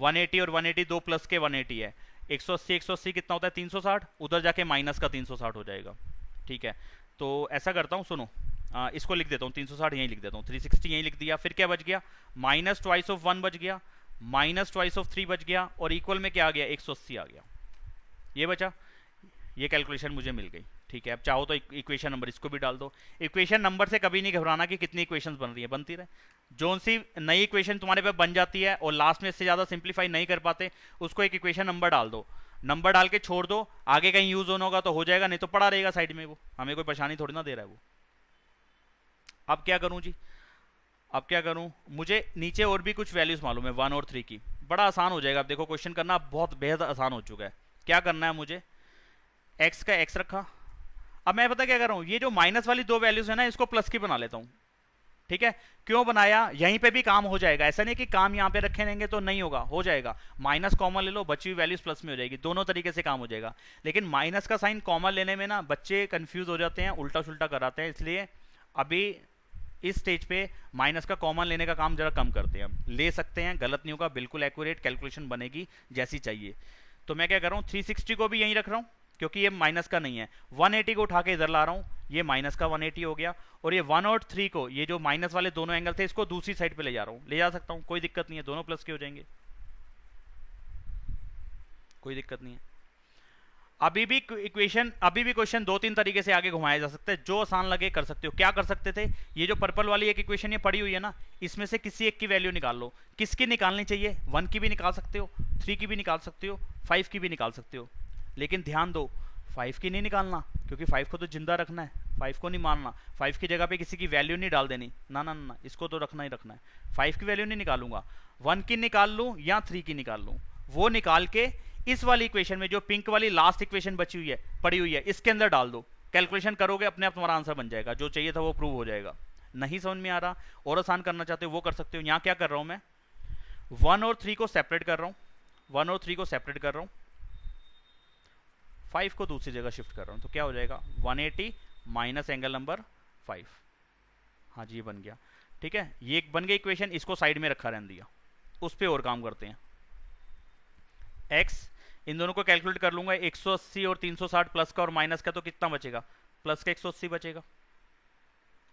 180 और 180 दो प्लस के 180 है, 180 180 कितना होता है 360, उधर जाके माइनस का 360 हो जाएगा, ठीक है। तो ऐसा करता हूँ, सुनो इसको लिख देता हूँ 360 यहीं लिख देता हूँ, 360 यहीं लिख दिया। फिर क्या बच गया, माइनस ट्वाइस ऑफ 1 बच गया, माइनस ट्वाइस ऑफ 3 बच गया, और इक्वल में क्या आ गया, 180 आ गया, ये बचा। ये कैलकुलेशन मुझे मिल गई, ठीक है। अब चाहो तो इक्वेशन नंबर इसको भी डाल दो। इक्वेशन नंबर से कभी नहीं घबराना कि कितनी इक्वेशंस बन रही है, बनती रहे। जो सी नई इक्वेशन तुम्हारे पे बन जाती है और लास्ट में इससे ज़्यादा सिंप्लीफाई नहीं कर पाते, उसको एक इक्वेशन नंबर डाल दो, नंबर डाल के छोड़ दो, आगे कहीं यूज होना होगा तो हो जाएगा, नहीं तो पड़ा रहेगा साइड में, वो हमें कोई परेशानी थोड़ी ना दे रहा है वो। अब क्या करूं जी, अब क्या करूं, मुझे नीचे और भी कुछ वैल्यूज मालूम है 1 और 3 की, बड़ा आसान हो जाएगा। अब देखो क्वेश्चन करना बहुत बेहद आसान हो चुका है। क्या करना है मुझे, x का x रखा, अब मैं पता क्या कर रहा हूं, ये जो माइनस वाली दो वैल्यूज है ना, इसको प्लस की बना लेता हूं, ठीक है। क्यों बनाया, यहीं पे भी काम हो जाएगा, ऐसा नहीं कि काम यहां पे रखे रहेंगे तो नहीं होगा, हो जाएगा। माइनस कॉमन ले लो, बची हुई वैल्यूज प्लस में हो जाएगी, दोनों तरीके से काम हो जाएगा। लेकिन माइनस का साइन कॉमन लेने में ना बच्चे कंफ्यूज हो जाते हैं, उल्टा सुल्टा कराते हैं, इसलिए अभी इस स्टेज पे माइनस का कॉमन लेने का काम जरा कम करते हैं। हम ले सकते हैं, गलत नहीं होगा, बिल्कुल एक्यूरेट कैलकुलेशन बनेगी जैसी चाहिए। तो मैं क्या कर रहा हूँ, 360 को भी यहीं रख रहा हूँ क्योंकि ये माइनस का नहीं है, 180 को उठा के इधर ला रहा हूँ, ये माइनस का 180 हो गया, और ये 1 और 3 को, ये जो माइनस वाले दोनों एंगल थे, इसको दूसरी साइड पे ले जा रहा हूँ, ले जा सकता हूँ, कोई दिक्कत नहीं है, दोनों प्लस के हो जाएंगे, कोई दिक्कत नहीं है। अभी भी क्वेश्चन 2-3 तरीके से आगे घुमाया जा सकता है, जो आसान लगे कर सकते हो। क्या कर सकते थे, ये जो पर्पल वाली एक इक्वेशन ये पड़ी हुई है ना, इसमें से किसी एक की वैल्यू निकाल लो। किसकी निकालनी चाहिए, 1 की भी निकाल सकते हो, 3 की भी निकाल सकते हो, 5 की भी निकाल सकते हो, लेकिन ध्यान दो 5 की नहीं निकालना, क्योंकि 5 को तो जिंदा रखना है, 5 को नहीं मारना। 5 की जगह पे किसी की वैल्यू नहीं डाल देनी, ना ना ना, इसको तो रखना ही रखना है। 5 की वैल्यू नहीं निकालूंगा, 1 की निकाल लूँ या 3 की निकाल लूँ, वो निकाल के इस वाली इक्वेशन में, जो पिंक वाली लास्ट इक्वेशन बची हुई है, पड़ी हुई है, इसके अंदर डाल दो। कैलकुलेशन करोगे अपने आप तुम्हारा आंसर बन जाएगा, जो चाहिए था वो प्रूव हो जाएगा। नहीं समझ में आ रहा और आसान करना चाहते हो वो कर सकते हो। यहाँ क्या कर रहा हूँ मैं, 1 और 3 को सेपरेट कर रहा हूँ, 1 और 3 को सेपरेट कर रहा हूँ, 5 को दूसरी जगह शिफ्ट कर रहा हूँ, तो क्या हो जाएगा 180 माइनस एंगल नंबर 5। हाँ जी, ये बन गया, ठीक है। ये बन गई इक्वेशन, इसको साइड में रखा रहने दिया, उस पर और काम करते हैं। x इन दोनों को कैलकुलेट कर लूंगा, 180 और 360 प्लस का और माइनस का, तो कितना बचेगा, प्लस का 180 बचेगा,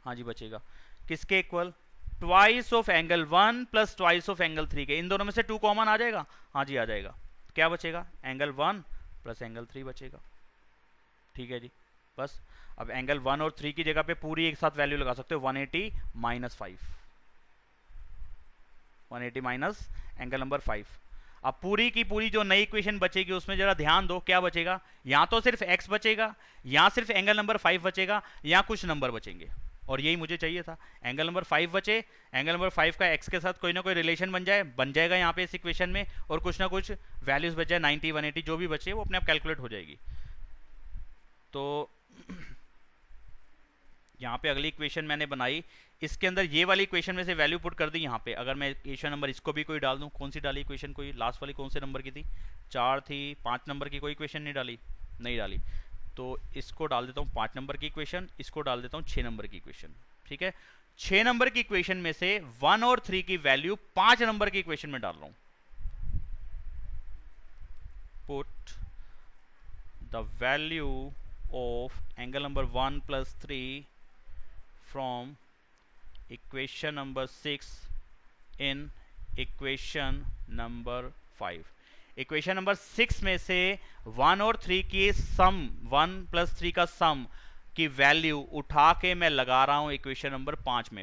हाँ जी बचेगा। किसके equal? Twice of angle 1 plus twice of angle 3 के। इन दोनों में से 2 कॉमन आ जाएगा। हाँ जी आ जाएगा। क्या बचेगा? एंगल 1 प्लस एंगल 3 बचेगा। ठीक है जी। बस अब एंगल 1 और 3 की जगह पे पूरी एक साथ वैल्यू लगा सकते हो, 180 माइनस 5, 180 माइनस एंगल नंबर 5। अब पूरी की पूरी जो नई इक्वेशन बचेगी उसमें जरा ध्यान दो, क्या बचेगा? या तो सिर्फ x बचेगा, या सिर्फ एंगल नंबर 5 बचेगा, या कुछ नंबर बचेंगे। और यही मुझे चाहिए था, एंगल नंबर 5 बचे, एंगल नंबर 5 का x के साथ कोई ना कोई रिलेशन बन जाएगा यहाँ पे इस इक्वेशन में, और कुछ ना कुछ वैल्यूज बच जाए, 90 180 जो भी बचे वो अपने आप कैलकुलेट हो जाएगी। तो यहाँ पे अगली इक्वेशन मैंने बनाई, इसके अंदर ये वाली इक्वेशन में से वैल्यू पुट कर दी यहाँ पे। अगर मैं इक्वेशन नंबर इसको भी कोई डाल दूँ, कौन सी डाली इक्वेशन? कोई लास्ट वाली कौन से नंबर की थी? 4 थी, 5 नंबर की कोई इक्वेशन नहीं डाली। तो इसको डाल देता हूँ 5 नंबर की इक्वेशन, इसको डाल देता हूँ 6 नंबर की इक्वेशन। ठीक है, 6 नंबर की इक्वेशन में से 1 और 3 की वैल्यू 5 नंबर की इक्वेशन में डाल रहा हूँ। Put the value of angle number 1 plus 3 from equation number 6 in equation number 5। Equation number 6 में से 1 और 3 की सम, 1 प्लस 3 का सम की वैल्यू उठा के मैं लगा रहा हूं इक्वेशन नंबर 5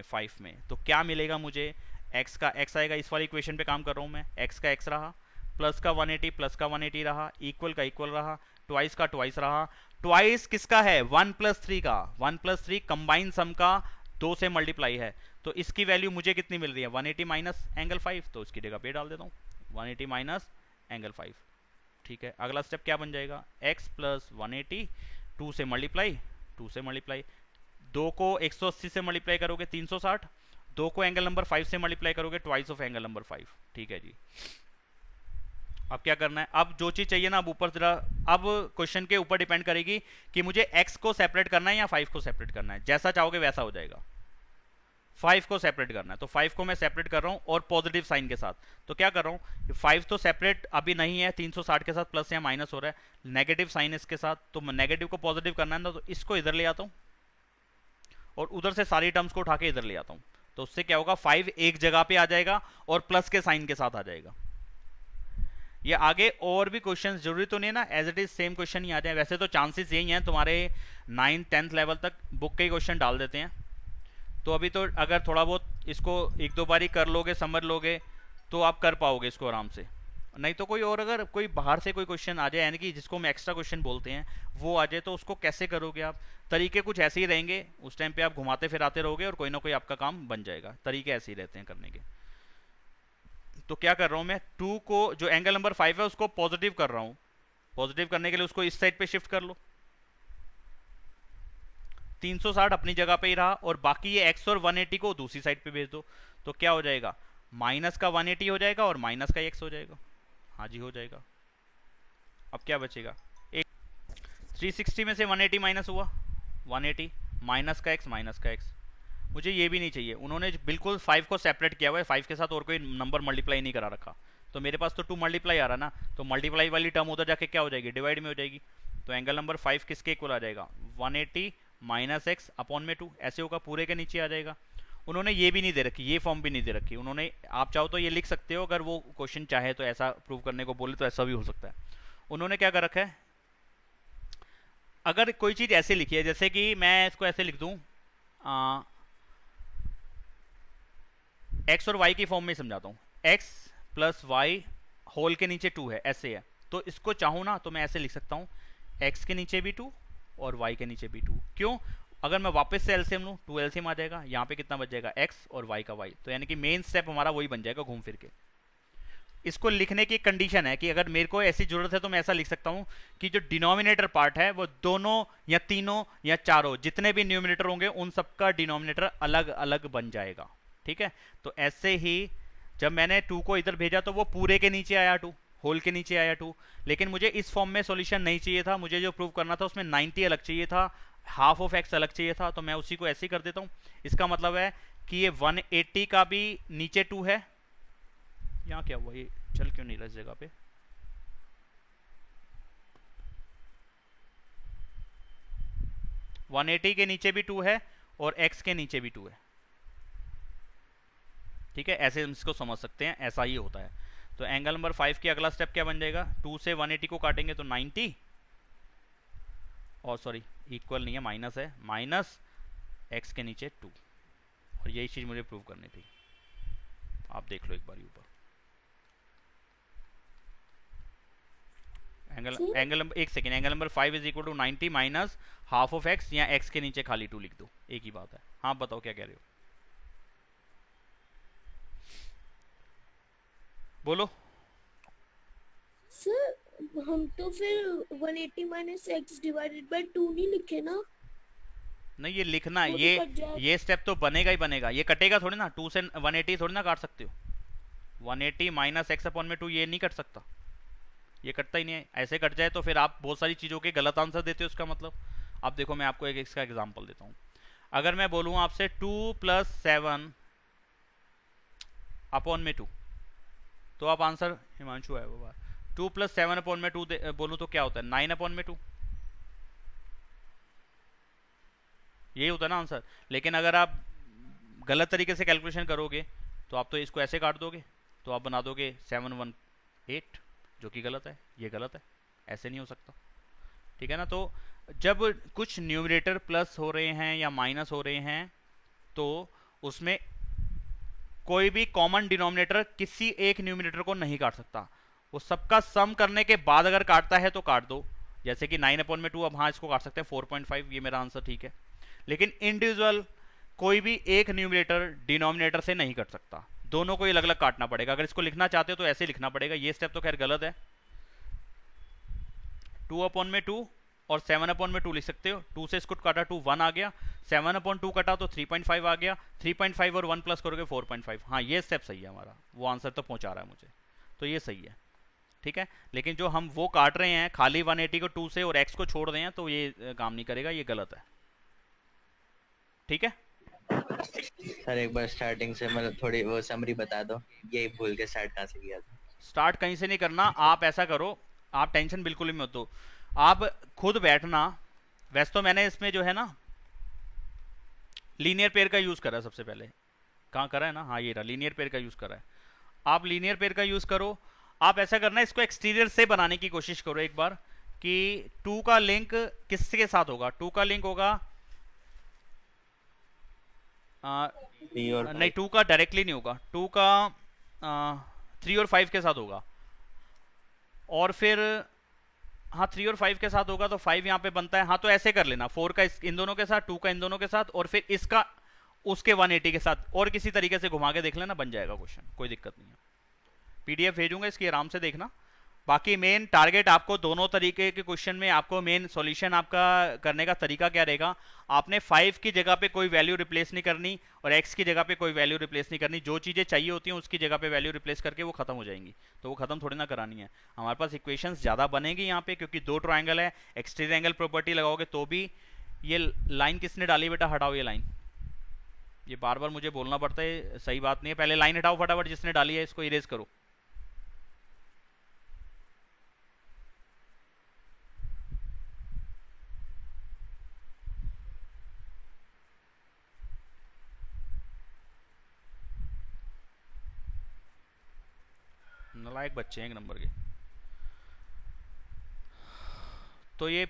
में। तो क्या मिलेगा मुझे? x का x आएगा, इस वाली इक्वेशन पे काम कर रहा हूं मैं, x का x रहा, प्लस का 180 रहा, इक्वल का इक्वल रहा, ट्वाइस का ट्वाइस रहा। ट्वाइस किसका है? 1 प्लस 3 का। 1 प्लस 3 कंबाइन सम का 2 से मल्टीप्लाई है, तो इसकी वैल्यू मुझे कितनी मिल रही है? 180 माइनस एंगल 5, तो इसकी जगह पे डाल देता हूँ 180 माइनस एंगल 5। ठीक है, अगला स्टेप क्या बन जाएगा? x प्लस 180, 2 से मल्टीप्लाई, 2 को 180 से मल्टीप्लाई करोगे 360, 2 को एंगल नंबर 5 से मल्टीप्लाई करोगे ट्वाइस ऑफ एंगल नंबर 5। ठीक है जी। अब क्या करना है? अब जो चीज चाहिए ना, अब ऊपर जरा, अब क्वेश्चन के ऊपर डिपेंड करेगी कि मुझे x को सेपरेट करना है या 5 को सेपरेट करना है। जैसा चाहोगे वैसा हो जाएगा। 5 को सेपरेट करना है तो 5 को मैं सेपरेट कर रहा हूं और पॉजिटिव साइन के साथ। तो क्या कर रहा हूं? 5 तो सेपरेट अभी नहीं है, 360 के साथ प्लस या माइनस हो रहा है, नेगेटिव साइन इसके साथ, तो नेगेटिव को पॉजिटिव करना है ना, तो इसको इधर ले आता हूं और उधर से सारी टर्म्स को उठा के इधर ले आता हूं। तो उससे क्या होगा? 5 एक जगह पे आ जाएगा और प्लस के साइन के साथ आ जाएगा। ये आगे और भी क्वेश्चंस जरूरी तो नहीं है ना as it is same question ही आ जाए। वैसे तो चांसेस यही हैं, तुम्हारे 9th 10th लेवल तक बुक के ही क्वेश्चन डाल देते हैं। तो अभी तो अगर थोड़ा बहुत इसको एक दो बारी कर लोगे, समझ लोगे, तो आप कर पाओगे इसको आराम से। नहीं तो कोई और अगर कोई बाहर से कोई क्वेश्चन आ जाए, यानी कि जिसको हम एक्स्ट्रा क्वेश्चन बोलते हैं, वो आ जाए, तो उसको कैसे करोगे आप? तरीके कुछ ऐसे ही रहेंगे, उस टाइम पे आप घुमाते फिराते रहोगे और कोई ना कोई आपका काम बन जाएगा। तरीके ऐसे ही रहते हैं करने के। तो क्या कर रहा हूं मैं? 2 को, जो एंगल नंबर 5 है, उसको पॉजिटिव कर रहा हूं। पॉजिटिव करने के लिए उसको इस साइड पे शिफ्ट कर लो, 360 अपनी जगह पे ही रहा, और बाकी ये x और 180 को दूसरी साइड पे भेज दो। तो क्या हो जाएगा? माइनस का 180 हो जाएगा और माइनस का x हो जाएगा। हाँ जी हो जाएगा। अब क्या बचेगा? 360 में से 180 माइनस हुआ, 180 माइनस का x, मुझे ये भी नहीं चाहिए। उन्होंने बिल्कुल 5 को सेपरेट किया हुआ है, 5 के साथ और कोई नंबर मल्टीप्लाई नहीं करा रखा, तो मेरे पास तो 2 मल्टीप्लाई आ रहा ना, तो मल्टीप्लाई वाली टर्म उधर जाके क्या हो जाएगी? डिवाइड में हो जाएगी। तो एंगल नंबर 5 किसके इक्वल आ जाएगा? 180 माइनस एक्स अपॉन में 2, ऐसे होगा, पूरे के नीचे आ जाएगा। उन्होंने ये भी नहीं दे रखी, ये फॉर्म भी नहीं दे रखी उन्होंने। आप चाहो तो ये लिख सकते हो, अगर वो क्वेश्चन चाहे तो ऐसा प्रूव करने को बोले तो ऐसा भी हो सकता है। उन्होंने क्या कर रखा है? अगर कोई चीज ऐसे लिखी है, जैसे कि मैं इसको ऐसे लिख दूं, एक्स और वाई की फॉर्म में समझाता हूँ, एक्स प्लस वाई होल के नीचे 2 है, ऐसे है। तो इसको चाहूँ ना तो मैं ऐसे लिख सकता हूँ, एक्स के नीचे भी 2 और वाई के नीचे भी 2। क्यों? अगर मैं वापस से एलसीएम लूँ, 2 एलसीएम आ जाएगा, यहाँ पे कितना बच जाएगा? एक्स और वाई का वाई। तो यानी कि मेन स्टेप हमारा वही बन जाएगा घूम फिर के। इसको लिखने की कंडीशन है कि अगर मेरे को ऐसी जरूरत है तो मैं ऐसा लिख सकता हूँ कि जो डिनोमिनेटर पार्ट है वो दोनों या तीनों या चारों जितने भी न्यूमिनेटर होंगे उन सबका डिनोमिनेटर अलग अलग बन जाएगा। ठीक है, तो ऐसे ही जब मैंने 2 को इधर भेजा तो वो पूरे के नीचे आया 2, होल के नीचे आया 2, लेकिन मुझे इस फॉर्म में सॉल्यूशन नहीं चाहिए था। मुझे जो प्रूव करना था उसमें 90 अलग चाहिए था, हाफ ऑफ एक्स अलग चाहिए था, तो मैं उसी को ऐसे ही कर देता हूँ। इसका मतलब है कि ये 180 का भी नीचे 2 है। यहाँ क्या हुआ? ये चल क्यों नहीं रहा इस जगह पे? (180) के नीचे भी 2 है और x के नीचे भी 2 है। ठीक है, ऐसे हम इसको समझ सकते हैं, ऐसा ही होता है। तो एंगल नंबर 5 की अगला स्टेप क्या बन जाएगा, 2 से 180 को काटेंगे तो 90, और सॉरी इक्वल नहीं है, माइनस है, माइनस x के नीचे 2। और यही चीज़ मुझे प्रूव करनी थी, आप देख लो एक बार ऊपर। एंगल नंबर, एक second, angle number 5 is equal to 90 minus half of x, या x के नीचे खाली 2 लिख दो, एक ही बात है। हाँ बताओ क्या कह रहे हो, बोलो। सर हम तो फिर 180 माइनस एक्स डिवाइडेड बाय 2 नहीं लिखे ना। नहीं ये लिखना, वो तो ये कट जाए। ये स्टेप तो बनेगा ही बनेगा, ये कटेगा थोड़ी ना, 2 से 180 थोड़ी ना काट सकते हो, 180 माइनस एक्स अपॉन में 2 ये नहीं कट सकता, ये कटता ही नहीं है। ऐसे कट जाए तो फिर आप बहुत सारी चीज़ों के गलत आंसर देते हो उसका मतलब। अब देखो मैं आपको एक इसका एग्जांपल देता हूँ। अगर मैं बोलूँ आपसे 2 + 7 अपॉन में 2, तो आप आंसर, हिमांशु है वो बात, 2 + 7 अपॉन में 2 बोलूँ तो क्या होता है, 9 अपॉन में 2, यही होता है ना आंसर। लेकिन अगर आप गलत तरीके से कैलकुलेशन करोगे तो आप तो इसको ऐसे काट दोगे, तो आप बना दोगे 718, जो कि गलत है, ये गलत है, ऐसे नहीं हो सकता। ठीक है ना, तो जब कुछ न्यूमरेटर प्लस हो रहे हैं या माइनस हो रहे हैं तो उसमें कोई भी कॉमन डिनोमिनेटर किसी एक न्यूमरेटर को नहीं काट सकता, वो सबका सम करने के बाद अगर काटता है तो काट दो, जैसे कि 9 अपॉन में 2, अब हाँ इसको काट सकते हैं 4.5, ये मेरा आंसर ठीक है। लेकिन इंडिविजुअल कोई भी एक न्यूमरेटर डिनोमिनेटर से नहीं कट सकता, दोनों को अलग अलग काटना पड़ेगा। अगर इसको लिखना चाहते हो तो ऐसे लिखना पड़ेगा, ये स्टेप तो खैर गलत है। 2 अपॉन में 2 और 7 अपॉन में 2 लिख सकते हो, 2 से इसको काटा 2 1 आ गया, 7 अपॉन 2 कटा तो 3.5 आ गया, 3.5 और 1 प्लस करोगे 4.5। हाँ ये स्टेप सही है हमारा, वो आंसर तो पहुंचा रहा है मुझे, तो ये सही है। ठीक है, लेकिन जो हम वो काट रहे हैं खाली 180 को 2 से और x को छोड़ रहे हैं तो ये काम नहीं करेगा, ये गलत है। ठीक है सर एक बार स्टार्टिंग से मतलब थोड़ी वो समरी बता दो, यही भूल के स्टार्ट कहाँ से किया था। स्टार्ट कहीं से नहीं करना, आप ऐसा करो, आप टेंशन बिल्कुल भी मत हो, आप खुद बैठना। वैसे तो मैंने इसमें जो है ना लीनियर पेयर का यूज करा है सबसे पहले, कहाँ करा है ना, हाँ ये रहा, लीनियर पेयर का यूज करा है। आप लीनियर पेयर का यूज करो, आप ऐसा करना इसको एक्सटीरियर से बनाने की कोशिश करो एक बार, कि 2 का लिंक किसके साथ होगा, 2 का लिंक होगा नहीं 2 का डायरेक्टली नहीं होगा, 2 का 3 और 5 के साथ होगा, और फिर हाँ 3 और 5 के साथ होगा तो 5 यहाँ पे बनता है। हाँ तो ऐसे कर लेना, 4 का इन दोनों के साथ, 2 का इन दोनों के साथ, और फिर इसका उसके 180 के साथ, और किसी तरीके से घुमा के देख लेना, बन जाएगा क्वेश्चन, कोई दिक्कत नहीं है। पीडीएफ भेजूंगा इसकी, आराम से देखना। बाकी मेन टारगेट आपको दोनों तरीके के क्वेश्चन में, आपको मेन सॉल्यूशन आपका करने का तरीका क्या रहेगा, आपने 5 की जगह पे कोई वैल्यू रिप्लेस नहीं करनी और x की जगह पे कोई वैल्यू रिप्लेस नहीं करनी, जो चीज़ें चाहिए होती हैं उसकी जगह पे वैल्यू रिप्लेस करके वो खत्म हो जाएंगी। तो वो खत्म थोड़ी ना करानी है, हमारे पास इक्वेशंस ज़्यादा बनेगी यहाँ पे, क्योंकि 2 ट्राइंगल है, एक्सटीरियर एंगल प्रॉपर्टी लगाओगे तो भी। ये लाइन किसने डाली बेटा, हटाओ ये लाइन, ये बार बार मुझे बोलना पड़ता है, सही बात नहीं है। पहले लाइन हटाओ फटाफट, जिसने डाली है इसको इरेज करो। नालायक बच्चे हैं एक नंबर के। तो ये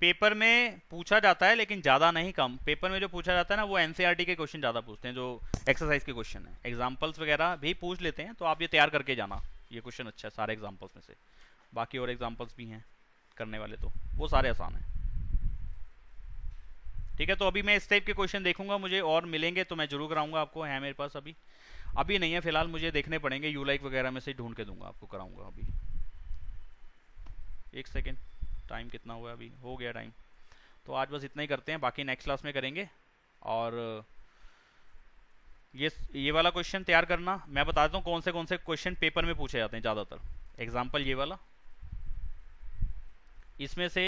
पेपर में पूछा जाता है, लेकिन ज़्यादा नहीं, कम। पेपर में जो पूछा जाता है ना वो एनसीईआरटी के क्वेश्चन ज़्यादा पूछते हैं, जो एक्सरसाइज के क्वेश्चन है। एग्जाम्पल्स वगैरह भी पूछ लेते हैं, तो आप ये तैयार करके जाना, ये क्वेश्चन अच्छा है सारे एग्जाम्पल्स में से। बाकी और एग्जाम्पल्स भी हैं करने वाले, तो वो सारे आसान हैं। ठीक है, तो अभी मैं इस टाइप के क्वेश्चन देखूंगा, मुझे और मिलेंगे तो मैं जरूर कराऊंगा आपको, है मेरे पास अभी नहीं है फिलहाल, मुझे देखने पड़ेंगे, यू लाइक वगैरह में से ढूंढ के दूंगा आपको, कराऊंगा अभी। एक सेकेंड, टाइम कितना हुआ, अभी हो गया टाइम। तो आज बस इतना ही करते हैं, बाकी नेक्स्ट क्लास में करेंगे। और ये वाला क्वेश्चन तैयार करना, मैं बता देता हूँ कौन से क्वेश्चन पेपर में पूछे जाते हैं ज़्यादातर। एग्जाम्पल ये वाला, इसमें से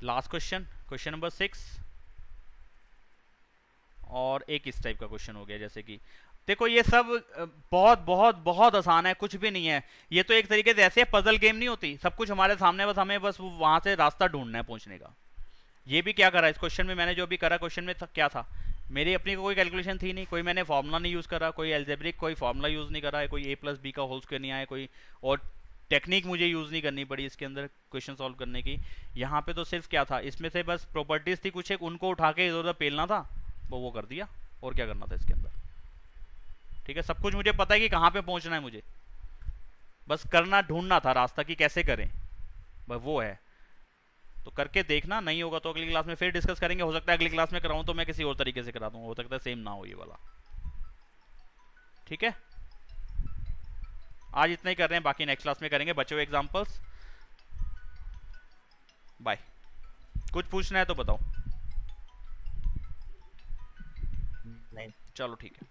लास्ट क्वेश्चन नंबर 6, और एक इस टाइप का क्वेश्चन हो गया। जैसे कि देखो ये सब बहुत बहुत बहुत आसान है, कुछ भी नहीं है। ये तो एक तरीके से ऐसे पजल गेम नहीं होती, सब कुछ हमारे सामने, बस हमें बस वहां से रास्ता ढूंढना है पहुंचने का। ये भी क्या करा इस क्वेश्चन में, मैंने जो भी करा क्वेश्चन में था क्या था, मेरी अपनी कोई कैलकुलेशन थी नहीं, कोई मैंने फॉर्मूला नहीं यूज़ करा, कोई एल्जेब्रिक कोई फॉर्मूला यूज़ नहीं करा है, कोई ए प्लस बी का होल स्क्वायर नहीं आया, कोई और टेक्निक मुझे यूज़ नहीं करनी पड़ी इसके अंदर क्वेश्चन सॉल्व करने की। यहाँ पे तो सिर्फ क्या था, इसमें से बस प्रॉपर्टीज थी कुछ एक, उनको उठा के इधर उधर पेलना था, वो कर दिया, और क्या करना था इसके अंदर। ठीक है, सब कुछ मुझे पता है कि कहाँ पे पहुँचना है मुझे, बस करना ढूंढना था रास्ता कि कैसे करें, बस वो है। तो करके देखना, नहीं होगा तो अगली क्लास में फिर डिस्कस करेंगे। हो सकता है अगली क्लास में कराऊं तो मैं किसी और तरीके से करा दूं, हो सकता है सेम ना हो ये वाला। ठीक है, आज इतना ही कर रहे हैं, बाकी नेक्स्ट क्लास में करेंगे। बच्चों एग्जांपल्स, बाय। कुछ पूछना है तो बताओ। नहीं। चलो ठीक है।